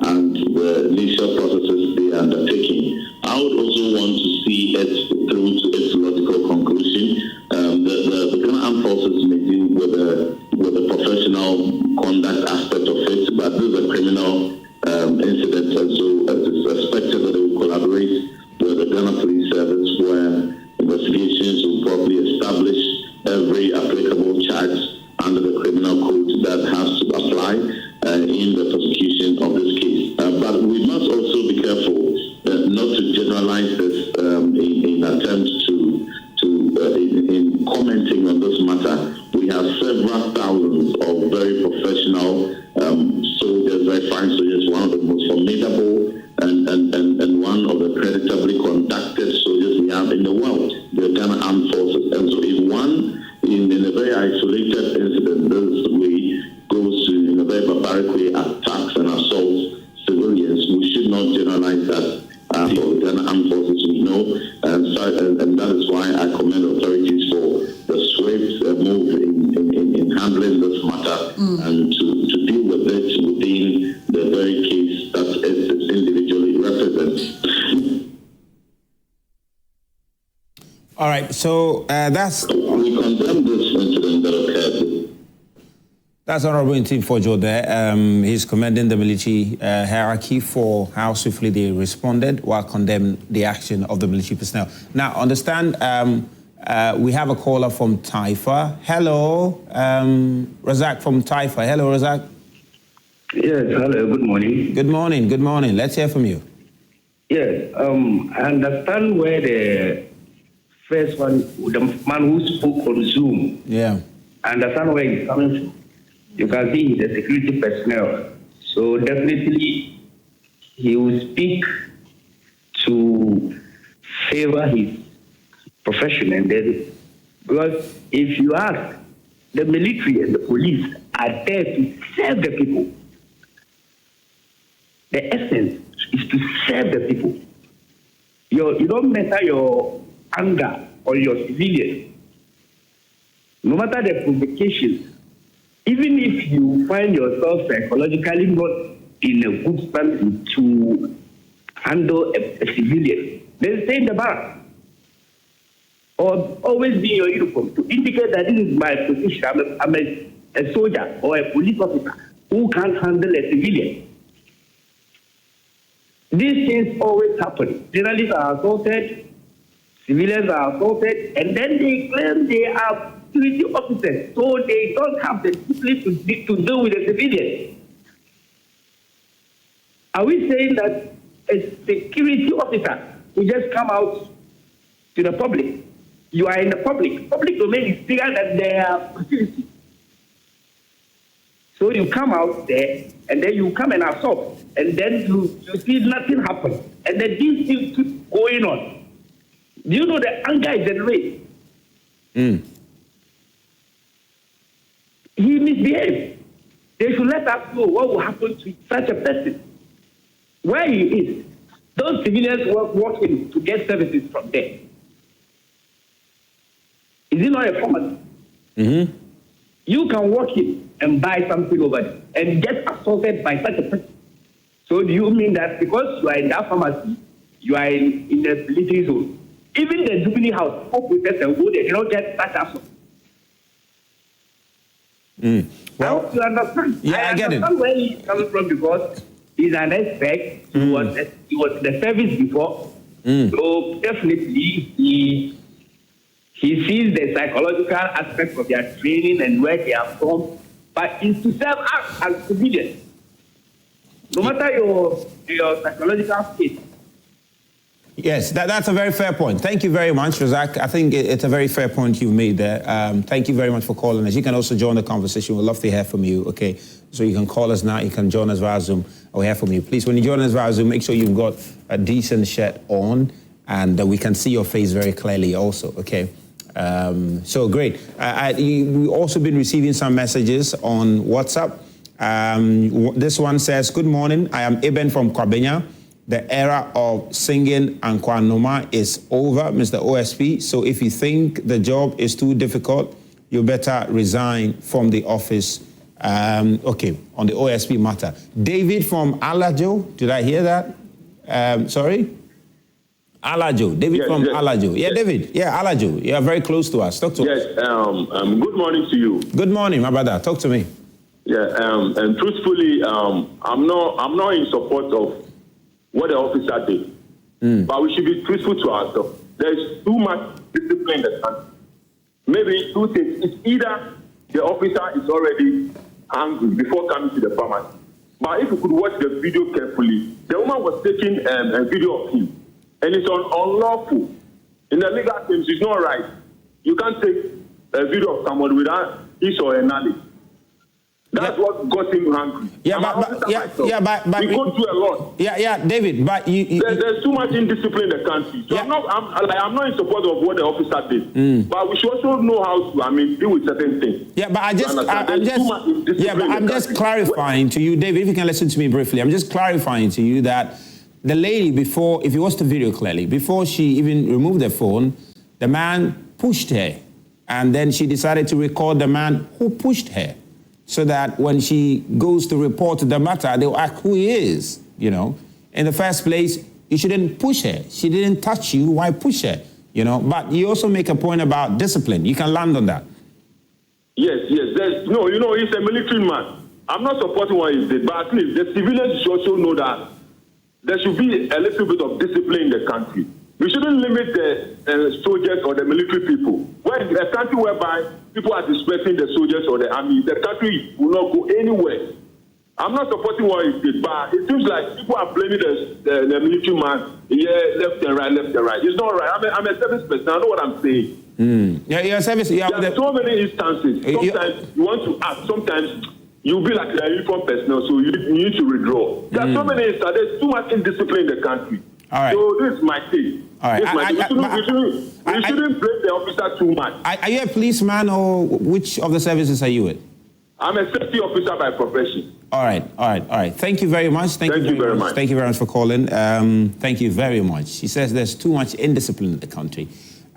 and the initial processes they are undertaking. I would also want to see it through to its logical conclusion. The Ghana Armed Forces may deal with the professional conduct aspect of it, but this is a criminal incident, and so it is expected that they will collaborate with the Ghana Police Service, where investigations will properly establish every applicable charge under the criminal code that has to apply in the prosecution of this case. But we must also be careful not to generalize this in attempts in commenting on this matter. We have several thousands of very professional soldiers, very fine soldiers, one of the most formidable and one of the creditably conducted soldiers we have in the world, the Ghana Armed Forces. And so if one, in a very isolated incident, this way goes to, in a very barbaric way, attacks and assaults civilians, we should not generalize that for the Ghana Armed Forces we know. And that is why I commend authorities for the swift move in handling this matter and to deal with it within the very case that it individually represents. All right, so that's... We condemn this incident that occurred. That's Honorable Intim Fojo there. He's commending the military hierarchy for how swiftly they responded while condemning the action of the military personnel. Now, understand, we have a caller from Taifa. Hello, Razak from Taifa. Hello, Razak. Yes, hello, good morning. Good morning, good morning. Let's hear from you. Yes, I understand where the first one, the man who spoke on Zoom. Yeah. I understand where he's coming from. You can see he's a security personnel. So definitely he will speak to favor his profession. And because if you ask, the military and the police are there to serve the people. The essence is to serve the people. You don't measure your anger or your civilians. No matter the provocations, even if you find yourself psychologically not in a good standing to handle a civilian, then stay in the back. Or always be in your uniform to indicate that this is my position. I'm a soldier or a police officer who can't handle a civilian. These things always happen. Journalists are assaulted, civilians are assaulted, and then they claim they are security officers, so they don't have the discipline to deal with the civilians. Are we saying that a security officer will just come out to the public? You are in the public. Public domain is bigger than their facility. So you come out there, and then you come and assault, and then you see nothing happen. And then these things keep going on. Do you know the anger is generated? He misbehaved. They should let us know what will happen to such a person. Where he is, those civilians walk in to get services from there. Is it not a pharmacy? Mm-hmm. You can walk in and buy something over there and get assaulted by such a person. So do you mean that because you are in that pharmacy, you are in the military zone? Even the jubilee house, people protest and go, they cannot get that action. Well, I hope you understand. Yeah, I get it. I understand where he's coming from because he's an expert. He was in the service before. So definitely he sees the psychological aspect of their training and where they are from. But it's to serve us as civilians. No matter your psychological state. Yes, that's a very fair point. Thank you very much, Razak. I think it's a very fair point you've made there. Thank you very much for calling us. You can also join the conversation. We'd love to hear from you, okay? So you can call us now. You can join us via Zoom. We'll hear from you. Please, when you join us via Zoom, make sure you've got a decent shirt on and we can see your face very clearly also, okay? So great. We've also been receiving some messages on WhatsApp. This one says, good morning. I am Eben from Kwabenya. The era of singing and Kwanoma is over, Mr. OSP. So if you think the job is too difficult, you better resign from the office. Okay, on the OSP matter. David from Alajo, did I hear that? Sorry? Alajo, David from Alajo. Yeah, David. Yeah, Alajo. You are very close to us. Talk to us. Yes, good morning to you. Good morning, my brother. Talk to me. Yeah, and truthfully, I'm not in support of what the officer did. But we should be truthful to ourselves. There's too much discipline in the country. Maybe two things. It's either the officer is already angry before coming to the pharmacy. But if you could watch the video carefully, the woman was taking a video of him. And it's unlawful. In the legal terms, it's not right. You can't take a video of someone without his or her knowledge. That's what got him angry. Yeah, but we go through a lot. Yeah, David, but there's too much indiscipline in the country. So yeah. I'm not in support of what the officer did. But we should also know how to, deal with certain things. Yeah, but I'm just clarifying to you, David, if you can listen to me briefly. I'm just clarifying to you that the lady before, if you watch the video clearly, before she even removed the phone, the man pushed her. And then she decided to record the man who pushed her. So that when she goes to report the matter, they'll ask who he is, In the first place, you shouldn't push her. She didn't touch you, why push her, But you also make a point about discipline. You can land on that. Yes. He's a military man. I'm not supporting what he did, but at least the civilians should also know that there should be a little bit of discipline in the country. We shouldn't limit the soldiers or the military people. When a country whereby people are disrespecting the soldiers or the army, the country will not go anywhere. I'm not supporting what he did, but it seems like people are blaming the military man. Yeah, left and right. It's not right. I'm a service person. I know what I'm saying. Yeah, you're a service. Yeah, there are so many instances. Sometimes you want to act. Sometimes you'll be like a uniform personnel, so you need to withdraw. There are so many instances. There's too much indiscipline in the country. All right. So this is my take. All right. We shouldn't blame the officer too much. Are you a policeman or which of the services are you with? I'm a safety officer by profession. All right. Thank you very much. Thank you very much. Thank you very much for calling. Thank you very much. She says there's too much indiscipline in the country,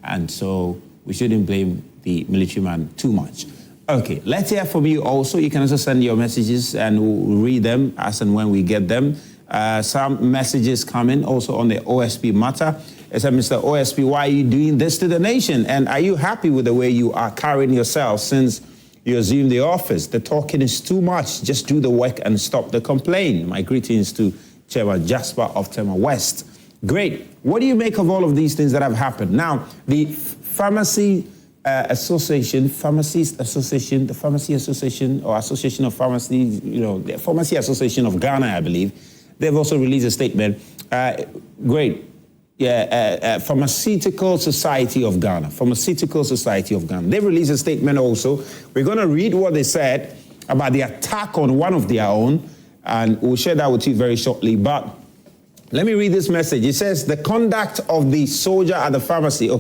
and so we shouldn't blame the military man too much. Okay, let's hear from you also. You can also send your messages and we'll read them as and when we get them. Some messages coming also on the OSP matter. It said, Mr. OSP, why are you doing this to the nation? And are you happy with the way you are carrying yourself since you assumed the office? The talking is too much. Just do the work and stop the complaint. My greetings to Chairman Jasper of Tema West. Great. What do you make of all of these things that have happened? Now, the Pharmacy Association, the Pharmacy Association or Association of Pharmacies, the Pharmacy Association of Ghana, I believe, they've also released a statement. Great. Pharmaceutical Society of Ghana. They've released a statement also. We're going to read what they said about the attack on one of their own, and we'll share that with you very shortly. But let me read this message. It says, the conduct of the soldier at the pharmacy,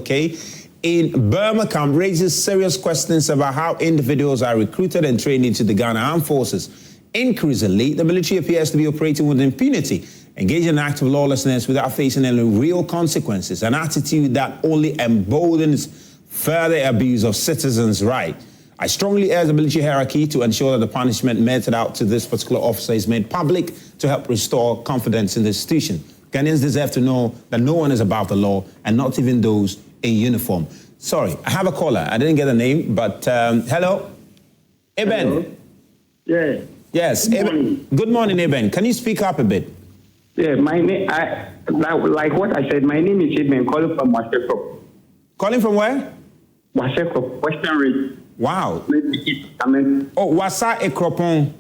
in Burma Camp raises serious questions about how individuals are recruited and trained into the Ghana Armed Forces. Increasingly, the military appears to be operating with impunity, engaging in an act of lawlessness without facing any real consequences, an attitude that only emboldens further abuse of citizens' rights. I strongly urge the military hierarchy to ensure that the punishment meted out to this particular officer is made public to help restore confidence in the institution. Ghanaians deserve to know that no one is above the law, and not even those in uniform. Sorry, I have a caller. I didn't get a name, but hello? Eben? Hello? Yeah. Yes, Eben. Good morning, Eben. Can you speak up a bit? Yeah, my name, like what I said, my name is Eben, calling from Waseko. Calling from where? Waseko, Western Region. Wow. Amen. Oh, Wasa Ekropon.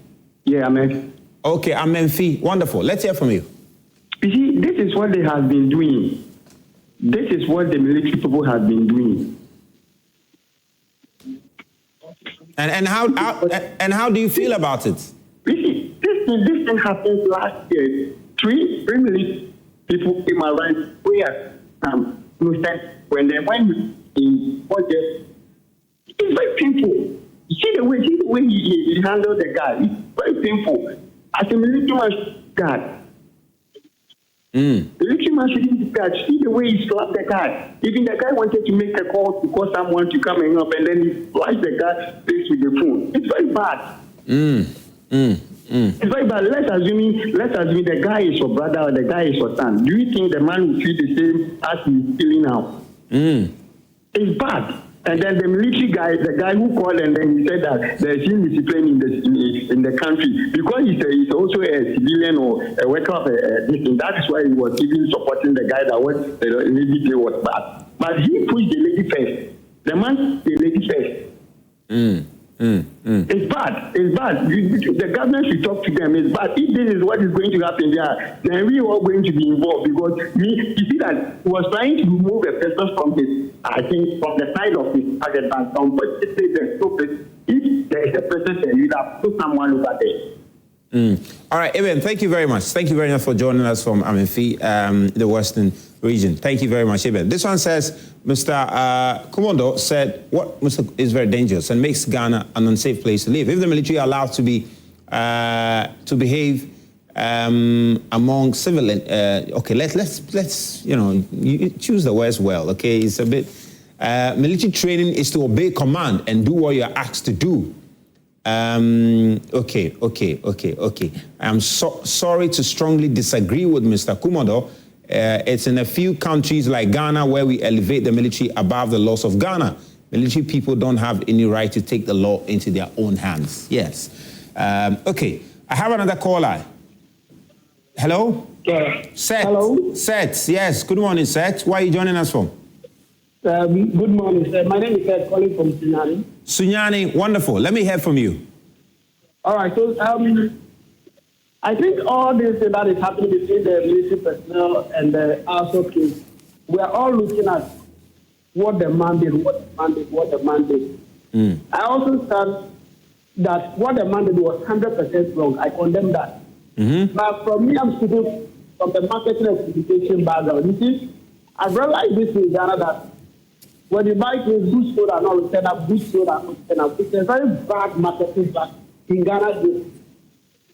Yeah, Amen. Okay, Amenfi. Wonderful. Let's hear from you. You see, this is what they have been doing. This is what the military people have been doing. And how do you feel about it? You see, this thing happened last year. Three military people came around where when they went in budget. It's very painful. You see the way he handled the guy. It's very painful. As a military guard, the military man shouldn't be guard. See the way he slapped the guy. Even the guy wanted to make a call to call someone to come and help, and then he flashed the guy face with the phone. It's very bad. It's very bad. Let's assume the guy is your brother or the guy is your son. Do you think the man will feel the same as he's feeling now? It's bad. And then the military guy, the guy who called and then he said that there's indiscipline in the country because he's also a civilian or a worker of this thing. That is why he was even supporting the guy that was the lady was bad. But he pushed the lady first. The man, the lady first. It's bad. It's bad. The government should talk to them. It's bad. If this is what is going to happen there, then we are all going to be involved because you see that he was trying to remove a person from his, I think, from the side of his target and some, but if there is a person there, you have to put someone over there. All right, Eben, thank you very much. Thank you very much for joining us from Amenfi, the Western region. Thank you very much, Eben. This one says, Mr. Kumadoe said, what is very dangerous and makes Ghana an unsafe place to live. If the military are allowed to to behave among civilian, okay, let's you choose the words well, okay? It's a bit, military training is to obey command and do what you're asked to do. Okay. I'm sorry to strongly disagree with Mr. Kumadoe. It's in a few countries like Ghana where we elevate the military above the laws of Ghana. Military people don't have any right to take the law into their own hands. Yes. Okay. I have another caller. Hello? Seth. Hello? Seth. Yes. Good morning, Seth. Where are you joining us from? Good morning, sir. My name is Seth, calling from Sunyani. Sunyani, wonderful. Let me hear from you. All right. So I think all this that is happening between the military personnel and the ASO case, we are all looking at what the man did. I also said that what the man did was 100% wrong. I condemn that. But for me, I'm speaking from the marketing and communication background. You see, I've realized this in Ghana that when you buy things, good soda and all return up, good soda and all return up. It's a very bad marketing back in Ghana.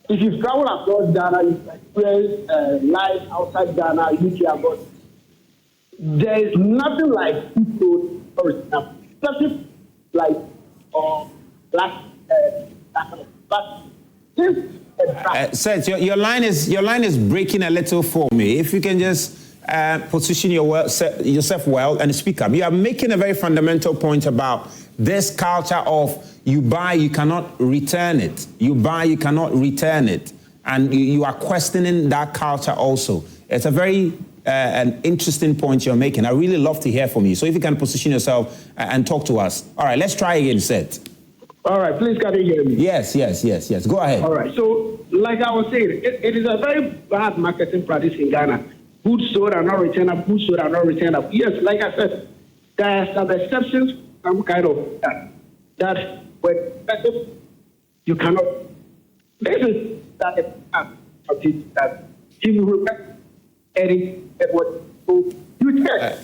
If you travel across Ghana, you experience life outside Ghana, UK, but there is nothing like good soda or return up. Especially like black. But this Seth, your line is breaking a little for me. If you can just position yourself well and speak up. You are making a very fundamental point about this culture of you buy, you cannot return it. You buy, you cannot return it. And you are questioning that culture also. It's a very an interesting point you're making. I really love to hear from you. So if you can position yourself and talk to us. All right, let's try again, Seth. All right, please can you hear me? Yes. Go ahead. All right, so like I was saying, it is a very bad marketing practice in Ghana. Good soda, not return up, good soda, not return up. Yes, like I said, there are some exceptions, some kind of that when you cannot. This is that you remember any what you check.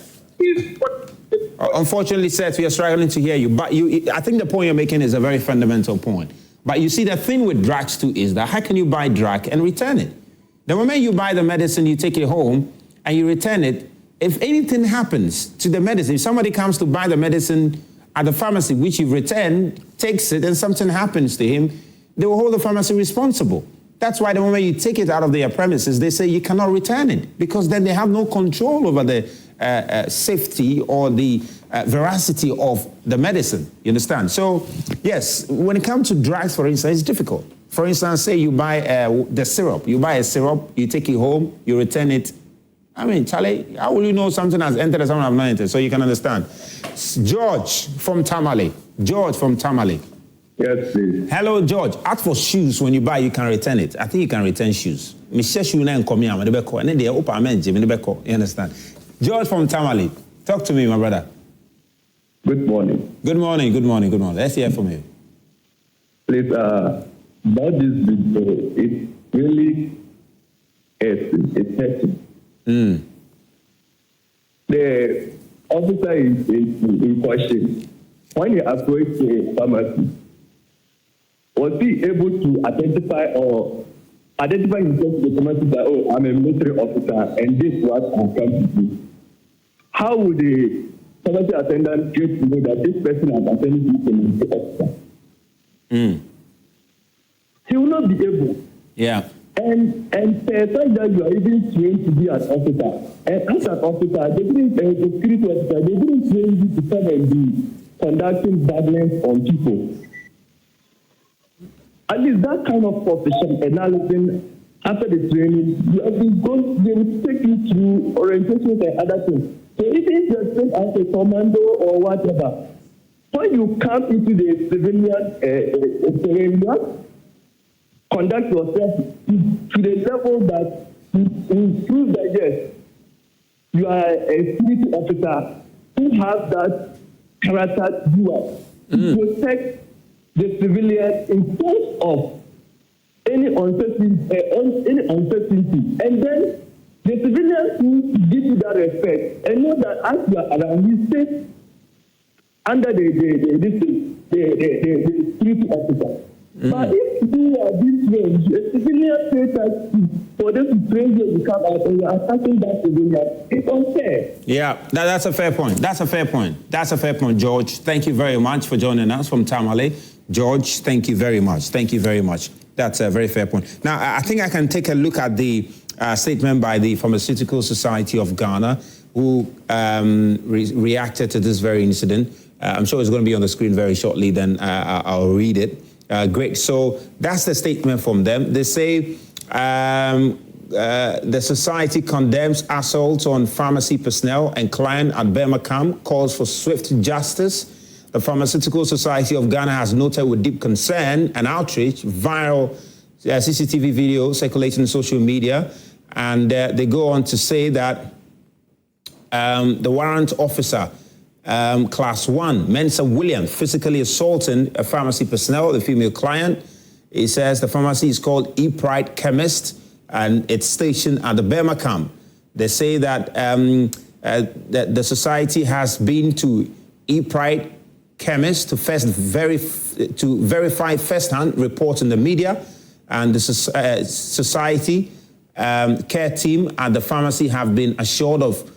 Unfortunately, Seth, we are struggling to hear you. But I think the point you're making is a very fundamental point. But you see, the thing with drugs too is that how can you buy drug and return it? The moment you buy the medicine, you take it home and you return it, if anything happens to the medicine, if somebody comes to buy the medicine at the pharmacy, which you've returned, takes it and something happens to him, they will hold the pharmacy responsible. That's why the moment you take it out of their premises, they say you cannot return it, because then they have no control over the safety or the veracity of the medicine. You understand? So, yes, when it comes to drugs, for instance, it's difficult. For instance, say you buy the syrup. You buy a syrup, you take it home, you return it. I mean, Charlie, how will you know something has entered and something has not entered? So you can understand. George from Tamale. George from Tamale. Yes, please. Hello, George. As for shoes, when you buy, you can return it. I think you can return shoes. You understand? George from Tamale. Talk to me, my brother. Good morning. Good morning, good morning, good morning. Let's hear from you. Please, about this video, it really it's hurting. The officer is in question. When he approached the pharmacy, was he able to identify himself to the pharmacy that, oh, I'm a military officer and this is what I'm come to do? How would the pharmacy attendant get to know that this person has attended to the military officer? He will not be able. Yeah. And the fact that you are even trained to be an officer, and as an officer, they didn't, the security officer, they didn't train you to come and be conducting violence on people. At least that kind of profession analysis after the training, you have been going, they will take you through orientations and other things. So even if you're trained as a commando or whatever, when you come into the civilian conduct yourself to the level that you prove that yes, you are a security officer who has that character to do it, to protect the civilian in terms of any uncertainty, and then the civilians who give you that respect and know that as you are around, you stay under the security officer. But if you are this range, a civilian pays tax for them to train you to come out and you are attacking that civilian, it's unfair. Yeah, that's a fair point. That's a fair point. That's a fair point, George. Thank you very much for joining us from Tamale. George, thank you very much. Thank you very much. That's a very fair point. Now, I think I can take a look at the statement by the Pharmaceutical Society of Ghana, who reacted to this very incident. I'm sure it's going to be on the screen very shortly, then I'll read it. Great. So that's the statement from them. They say the society condemns assaults on pharmacy personnel and client at Burma Camp, calls for swift justice. The Pharmaceutical Society of Ghana has noted with deep concern and outrage viral CCTV video circulating on social media. And they go on to say that the warrant officer, Class 1, Mensa Williams, physically assaulting a pharmacy personnel, the female client. He says the pharmacy is called E-Pride Chemist, and it's stationed at the Burma Camp. They say that, that the society has been to E-Pride Chemist to verify first-hand reports in the media, and the society care team at the pharmacy have been assured of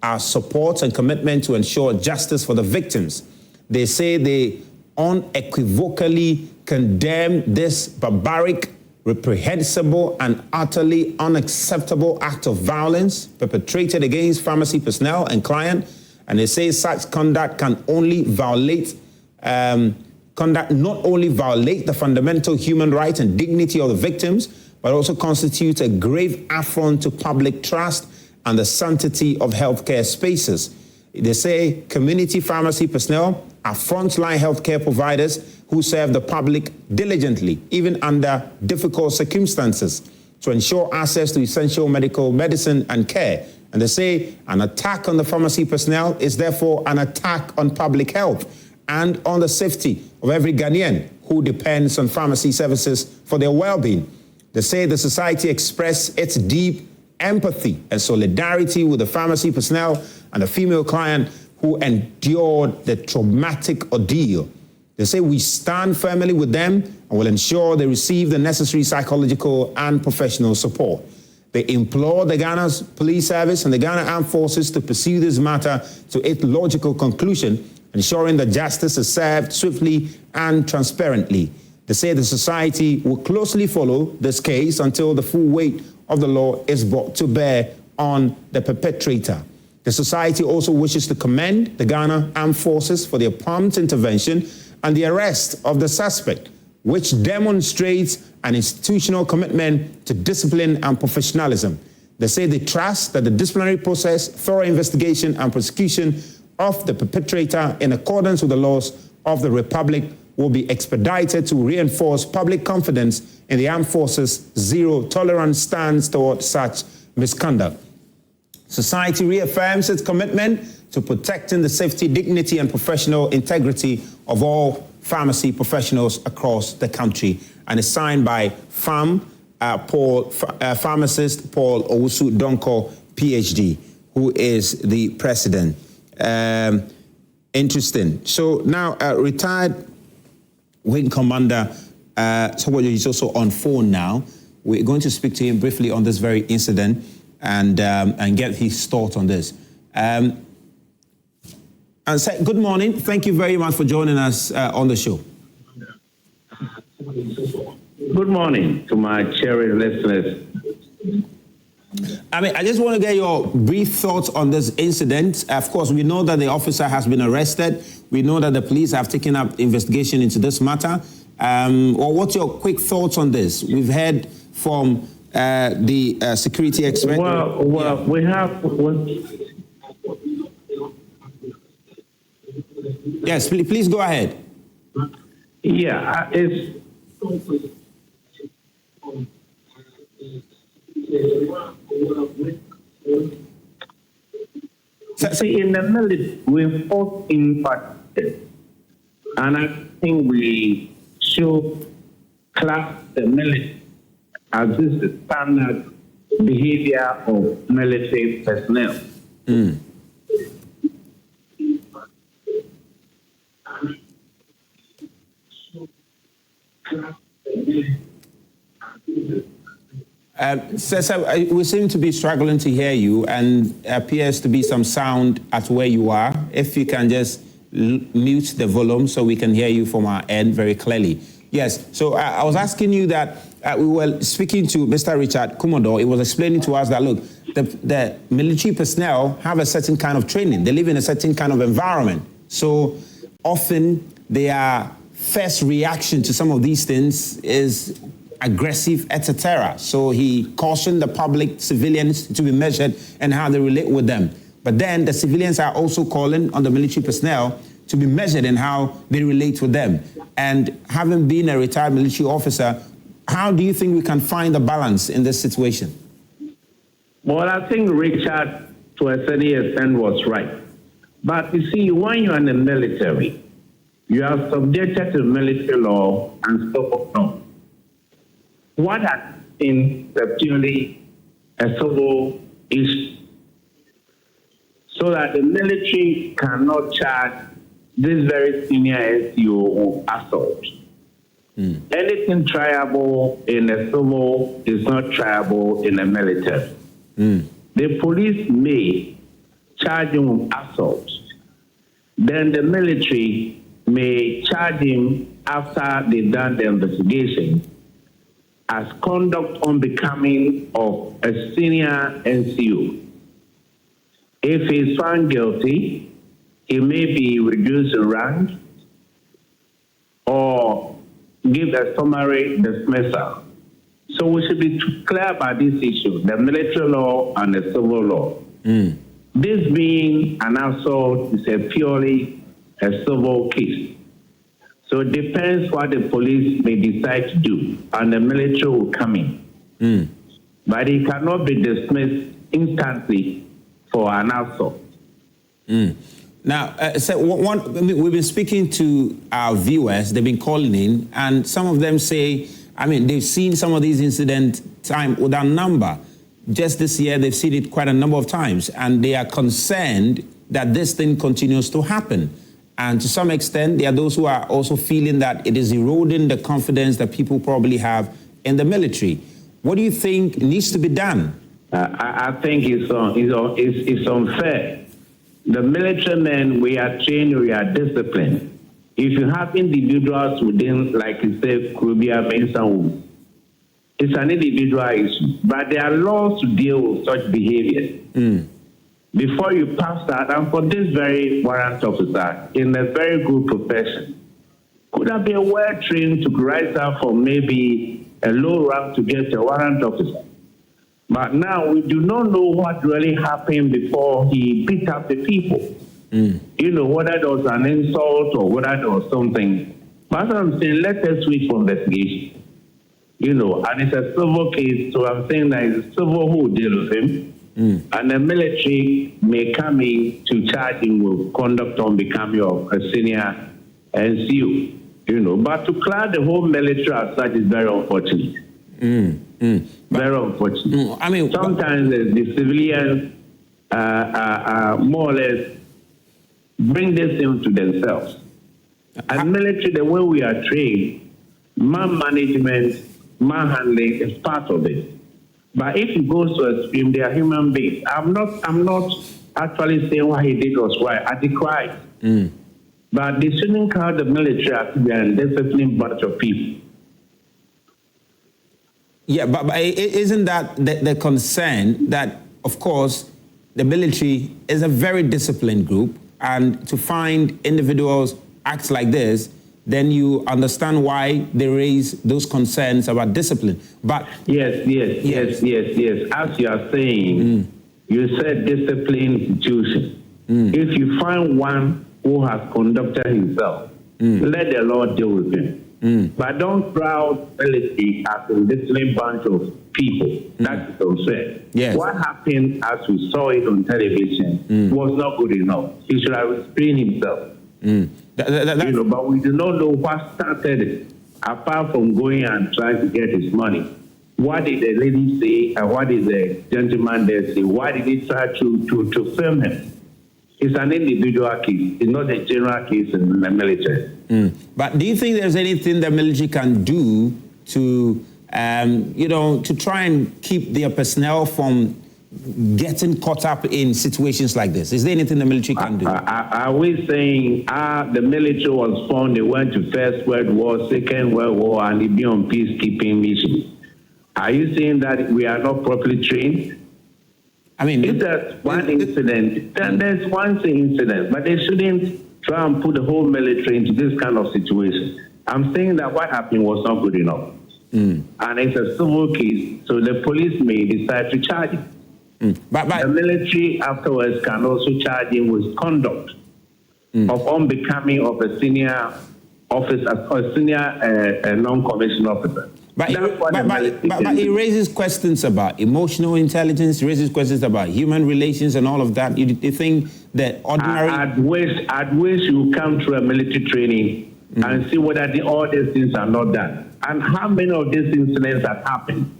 our support and commitment to ensure justice for the victims. They say they unequivocally condemn this barbaric, reprehensible, and utterly unacceptable act of violence perpetrated against pharmacy personnel and client. And they say such conduct can only violate, not only violate the fundamental human rights and dignity of the victims, but also constitute a grave affront to public trust and the sanctity of healthcare spaces. They say community pharmacy personnel are frontline healthcare providers who serve the public diligently, even under difficult circumstances, to ensure access to essential medicine and care. And they say an attack on the pharmacy personnel is therefore an attack on public health and on the safety of every Ghanaian who depends on pharmacy services for their well-being. They say the society express its deep empathy and solidarity with the pharmacy personnel and the female client who endured the traumatic ordeal. They say we stand firmly with them and will ensure they receive the necessary psychological and professional support. They implore the Ghana's police service and the Ghana Armed Forces to pursue this matter to its logical conclusion and ensuring that justice is served swiftly and transparently. They say the society will closely follow this case until the full weight of the law is brought to bear on the perpetrator. The society also wishes to commend the Ghana Armed Forces for their prompt intervention and the arrest of the suspect, which demonstrates an institutional commitment to discipline and professionalism. They say they trust that the disciplinary process, thorough investigation and prosecution of the perpetrator in accordance with the laws of the Republic will be expedited to reinforce public confidence in the armed forces' zero-tolerance stance toward such misconduct. Society reaffirms its commitment to protecting the safety, dignity, and professional integrity of all pharmacy professionals across the country, and is signed by pharmacist Paul Owusu Donko, PhD, who is the president. Interesting. So now, retired Wing Commander Sobojo is also on phone now. We're going to speak to him briefly on this very incident and get his thoughts on this. And say good morning. Thank you very much for joining us on the show. Good morning to my cherished listeners. I just want to get your brief thoughts on this incident. Of course, we know that the officer has been arrested. We know that the police have taken up investigation into this matter. Or what's your quick thoughts on this? We've heard from the security expert. We have. Yes, please go ahead. Yeah, it's. See, in the military, we fought in practice, and I think we should class the military as this is standard behavior of military personnel. Mm. So we seem to be struggling to hear you, and appears to be some sound at where you are. If you can just mute the volume so we can hear you from our end very clearly. Yes, so I was asking you that we were speaking to Mr. Richard Kumadoe. He was explaining to us that, look, the military personnel have a certain kind of training. They live in a certain kind of environment. So often their first reaction to some of these things is aggressive, etc. So he cautioned the public, civilians, to be measured and how they relate with them. But then the civilians are also calling on the military personnel to be measured in how they relate with them. And having been a retired military officer, how do you think we can find a balance in this situation? Well, I think Richard, to a certain extent, was right. But you see, when you're in the military, you are subjected to military law and so on. What has been purely a civil issue, so that the military cannot charge this very senior SEO of assault. Mm. Anything triable in a civil is not triable in a military. Mm. The police may charge him with assault. Then the military may charge him after they've done the investigation as conduct unbecoming of a senior NCO. If he's found guilty, he may be reduced in rank or give a summary dismissal. So we should be clear about this issue, the military law and the civil law. Mm. This being an assault is a purely a civil case. So it depends what the police may decide to do, and the military will come in. Mm. But it cannot be dismissed instantly for an assault. Mm. Now, we've been speaking to our viewers, they've been calling in, and some of them say, they've seen some of these incidents time without number. Just this year, they've seen it quite a number of times, and they are concerned that this thing continues to happen. And to some extent, there are those who are also feeling that it is eroding the confidence that people probably have in the military. What do you think needs to be done? I think it's unfair The military men, we are trained, we are disciplined. If you have individuals within, like you said, Krubia, Benson, it's an individual issue. But there are laws to deal with such behavior. Before you pass that, and for this very warrant officer, in a very good profession, could have been well trained to rise up from maybe a low rank to get a warrant officer. But now we do not know what really happened before he beat up the people. You know, whether there was an insult or whether there was something. But I'm saying, let us wait for investigation. You know, and it's a civil case, so I'm saying that it's a civil who will deal with him. And the military may come in to charge him with conduct on becoming of a senior NCO. You know, but to clear the whole military as such is very unfortunate. Very unfortunate. I mean, sometimes the civilians more or less bring this into themselves. As military, the way we are trained, man management, man handling is part of it. But if it goes to extreme, they are human beings. I'm not actually saying what he did was right. I decry. But they shouldn't call the military as to be a disciplined bunch of people. Yeah, but isn't that the concern that, of course, the military is a very disciplined group, and to find individuals act like this, then you understand why they raise those concerns about discipline. But yes. As you are saying, you said discipline institution. If you find one who has conducted himself, let the Lord deal with him. But don't crowd military as a disciplined bunch of people. That's unfair. Yes. What happened, as we saw it on television, was not good enough. He should have restrained himself. You know, but we do not know what started it, apart from going and trying to get his money. What did the lady say, and what did the gentleman there say? Why did he try to film him? It's an individual case. It's not a general case in the military. But do you think there's anything the military can do to, to try and keep their personnel from getting caught up in situations like this? Is there anything the military can do? Are we saying the military was formed, they went to First World War, Second World War, and they be on peacekeeping missions? Are you saying that we are not properly trained? I mean, if there's one incident, then there's one incident, but they shouldn't try and put the whole military into this kind of situation. I'm saying that what happened was not good enough. And it's a civil case, so the police may decide to charge him. But the military afterwards can also charge him with conduct of unbecoming of a senior officer or senior non-commissioned officer. But it raises questions about emotional intelligence, raises questions about human relations and all of that. You think that ordinary... I'd wish you come to a military training and see whether all these things are not done. And how many of these incidents have happened?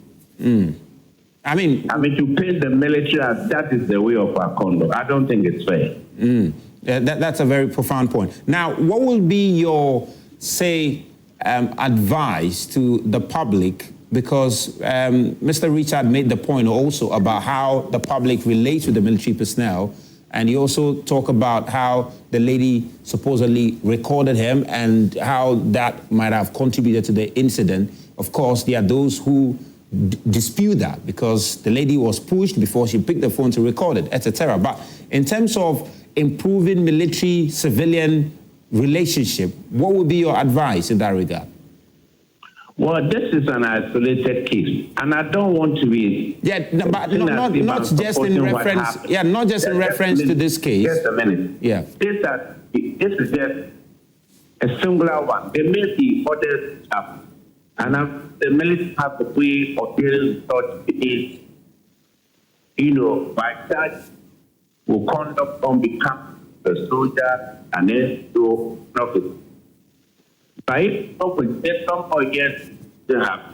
I mean, to paint the military as that is the way of our conduct, I don't think it's fair. That's a very profound point. Now, what will be your, say, advice to the public? Because Mr. Richard made the point also about how the public relates with the military personnel, and he also talked about how the lady supposedly recorded him and how that might have contributed to the incident. Of course, there are those who dispute that because the lady was pushed before she picked the phone to record it, etc. But in terms of improving military-civilian relationship, what would be your advice in that regard? Well, this is an isolated case, and I don't want to be... Yeah, but not just in reference... Yeah, not just in reference to this case. Just a minute. Yeah. This is just a singular one. There may be other stuff, and the military have the way of dealing with such is, by that will conduct on become a soldier and then to profit. But if some against they have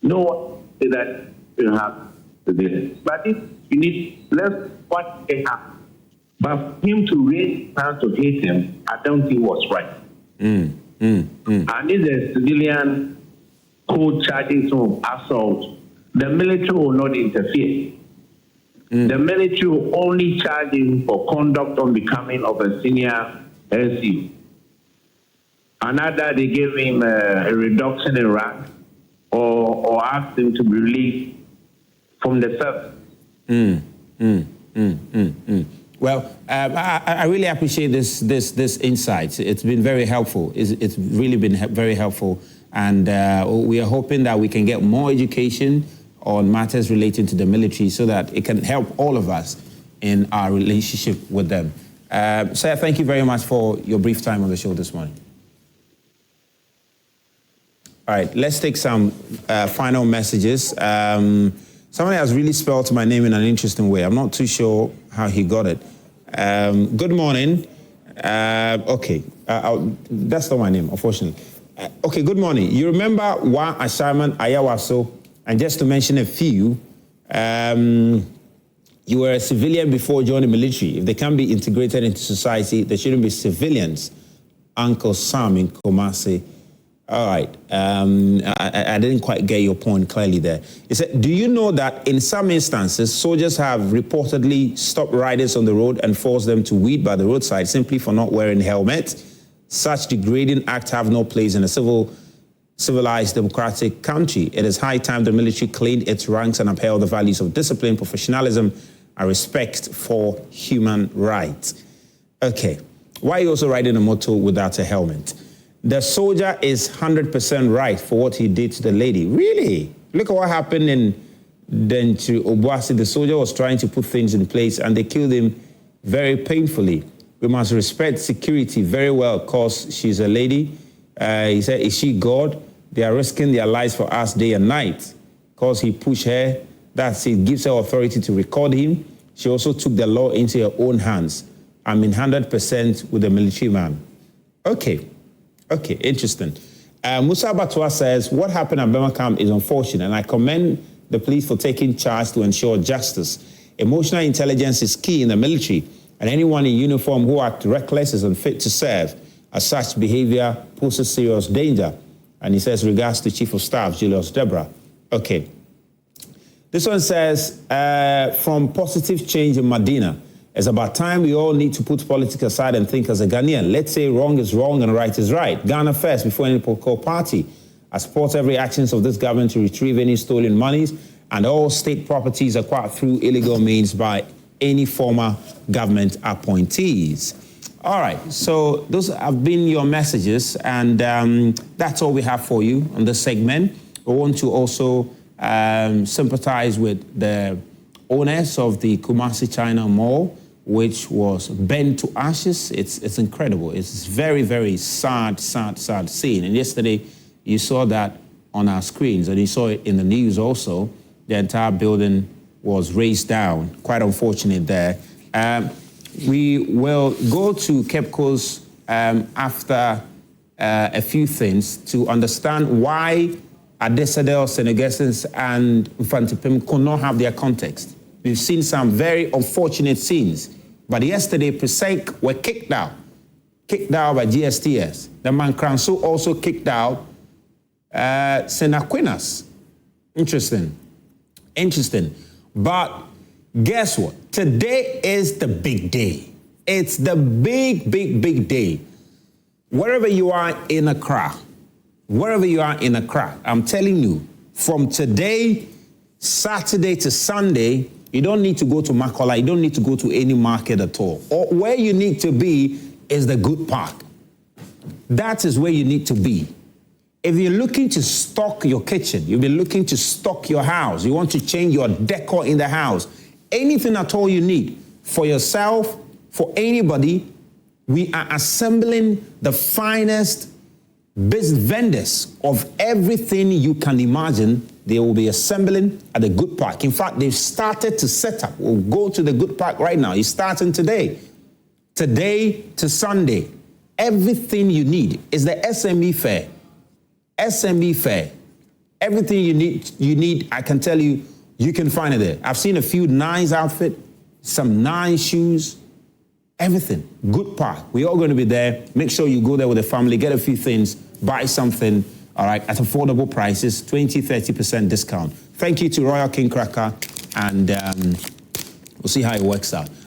no one say that you have to do. But if you need less what they have. But for him to raise his hand to hate him, I don't think was right. And if the civilian code charging some assault, the military will not interfere. The military will only charge him for conduct on becoming of a senior NC. Another, they gave him a reduction in rank or asked him to be released from the service. Well, I really appreciate this insight. It's been very helpful. It's really been very helpful. And we are hoping that we can get more education on matters relating to the military so that it can help all of us in our relationship with them. Sir, thank you very much for your brief time on the show this morning. All right, let's take some final messages. Somebody has really spelled my name in an interesting way. I'm not too sure how he got it. Good morning. Okay, that's not my name, unfortunately. Okay, good morning. You remember Wa Asharman Ayawaso, and just to mention a few, you were a civilian before joining the military. If they can be integrated into society, there shouldn't be civilians. Uncle Sam in Kumasi. All right. I didn't quite get your point clearly there. He said, do you know that in some instances, soldiers have reportedly stopped riders on the road and forced them to weed by the roadside simply for not wearing helmets? Such degrading acts have no place in a civilized democratic country. It is high time the military cleaned its ranks and upheld the values of discipline, professionalism, and respect for human rights. Okay. Why are you also riding a motor without a helmet? The soldier is 100% right for what he did to the lady. Really? Look at what happened in Dentri Obuasi. The soldier was trying to put things in place and they killed him very painfully. We must respect security very well because she's a lady. He said, is she God? They are risking their lives for us day and night because he pushed her. That's it. Gives her authority to record him. She also took the law into her own hands. I'm in 100% with the military man. Okay. Okay, interesting. Musa Batua says, what happened at Burma Camp is unfortunate, and I commend the police for taking charge to ensure justice. Emotional intelligence is key in the military, and anyone in uniform who acts reckless is unfit to serve, as such behavior poses serious danger. And he says, regards to Chief of Staff, Julius Debra. Okay. This one says, from positive change in Medina, it's about time we all need to put politics aside and think as a Ghanaian. Let's say wrong is wrong and right is right. Ghana first before any political party. I support every actions of this government to retrieve any stolen monies and all state properties acquired through illegal means by any former government appointees. All right, so those have been your messages, and that's all we have for you on this segment. We want to also sympathize with the owners of the Kumasi China Mall, which was burnt to ashes. It's incredible. It's very, very sad scene. And yesterday, you saw that on our screens, and you saw it in the news also. The entire building was razed down. Quite unfortunate there. We will go to KEPCO's after a few things to understand why Adesadel, Senegasans, and Mfantipim could not have their context. We've seen some very unfortunate scenes. But yesterday, Presec were kicked out by GSTS. The Mankranso also kicked out Senaquinas. Interesting. But guess what? Today is the big day. It's the big day. Wherever you are in Accra, I'm telling you, from today, Saturday to Sunday, you don't need to go to Makola. You don't need to go to any market at all. Or where you need to be is the Good Park. That is where you need to be. If you're looking to stock your kitchen, you've been looking to stock your house, you want to change your decor in the house, anything at all you need for yourself, for anybody, we are assembling the finest business vendors of everything you can imagine. They will be assembling at the Good Park. In fact, they've started to set up. We'll go to the Good Park right now. It's starting today. Today to Sunday. Everything you need is the SME fair. SME fair. Everything you need, I can tell you, you can find it there. I've seen a few nice outfits, some nice shoes, everything. Good Park. We're all going to be there. Make sure you go there with the family, get a few things, buy something, all right, at affordable prices, 20-30% discount. Thank you to Royal King Cracker and We'll see how it works out.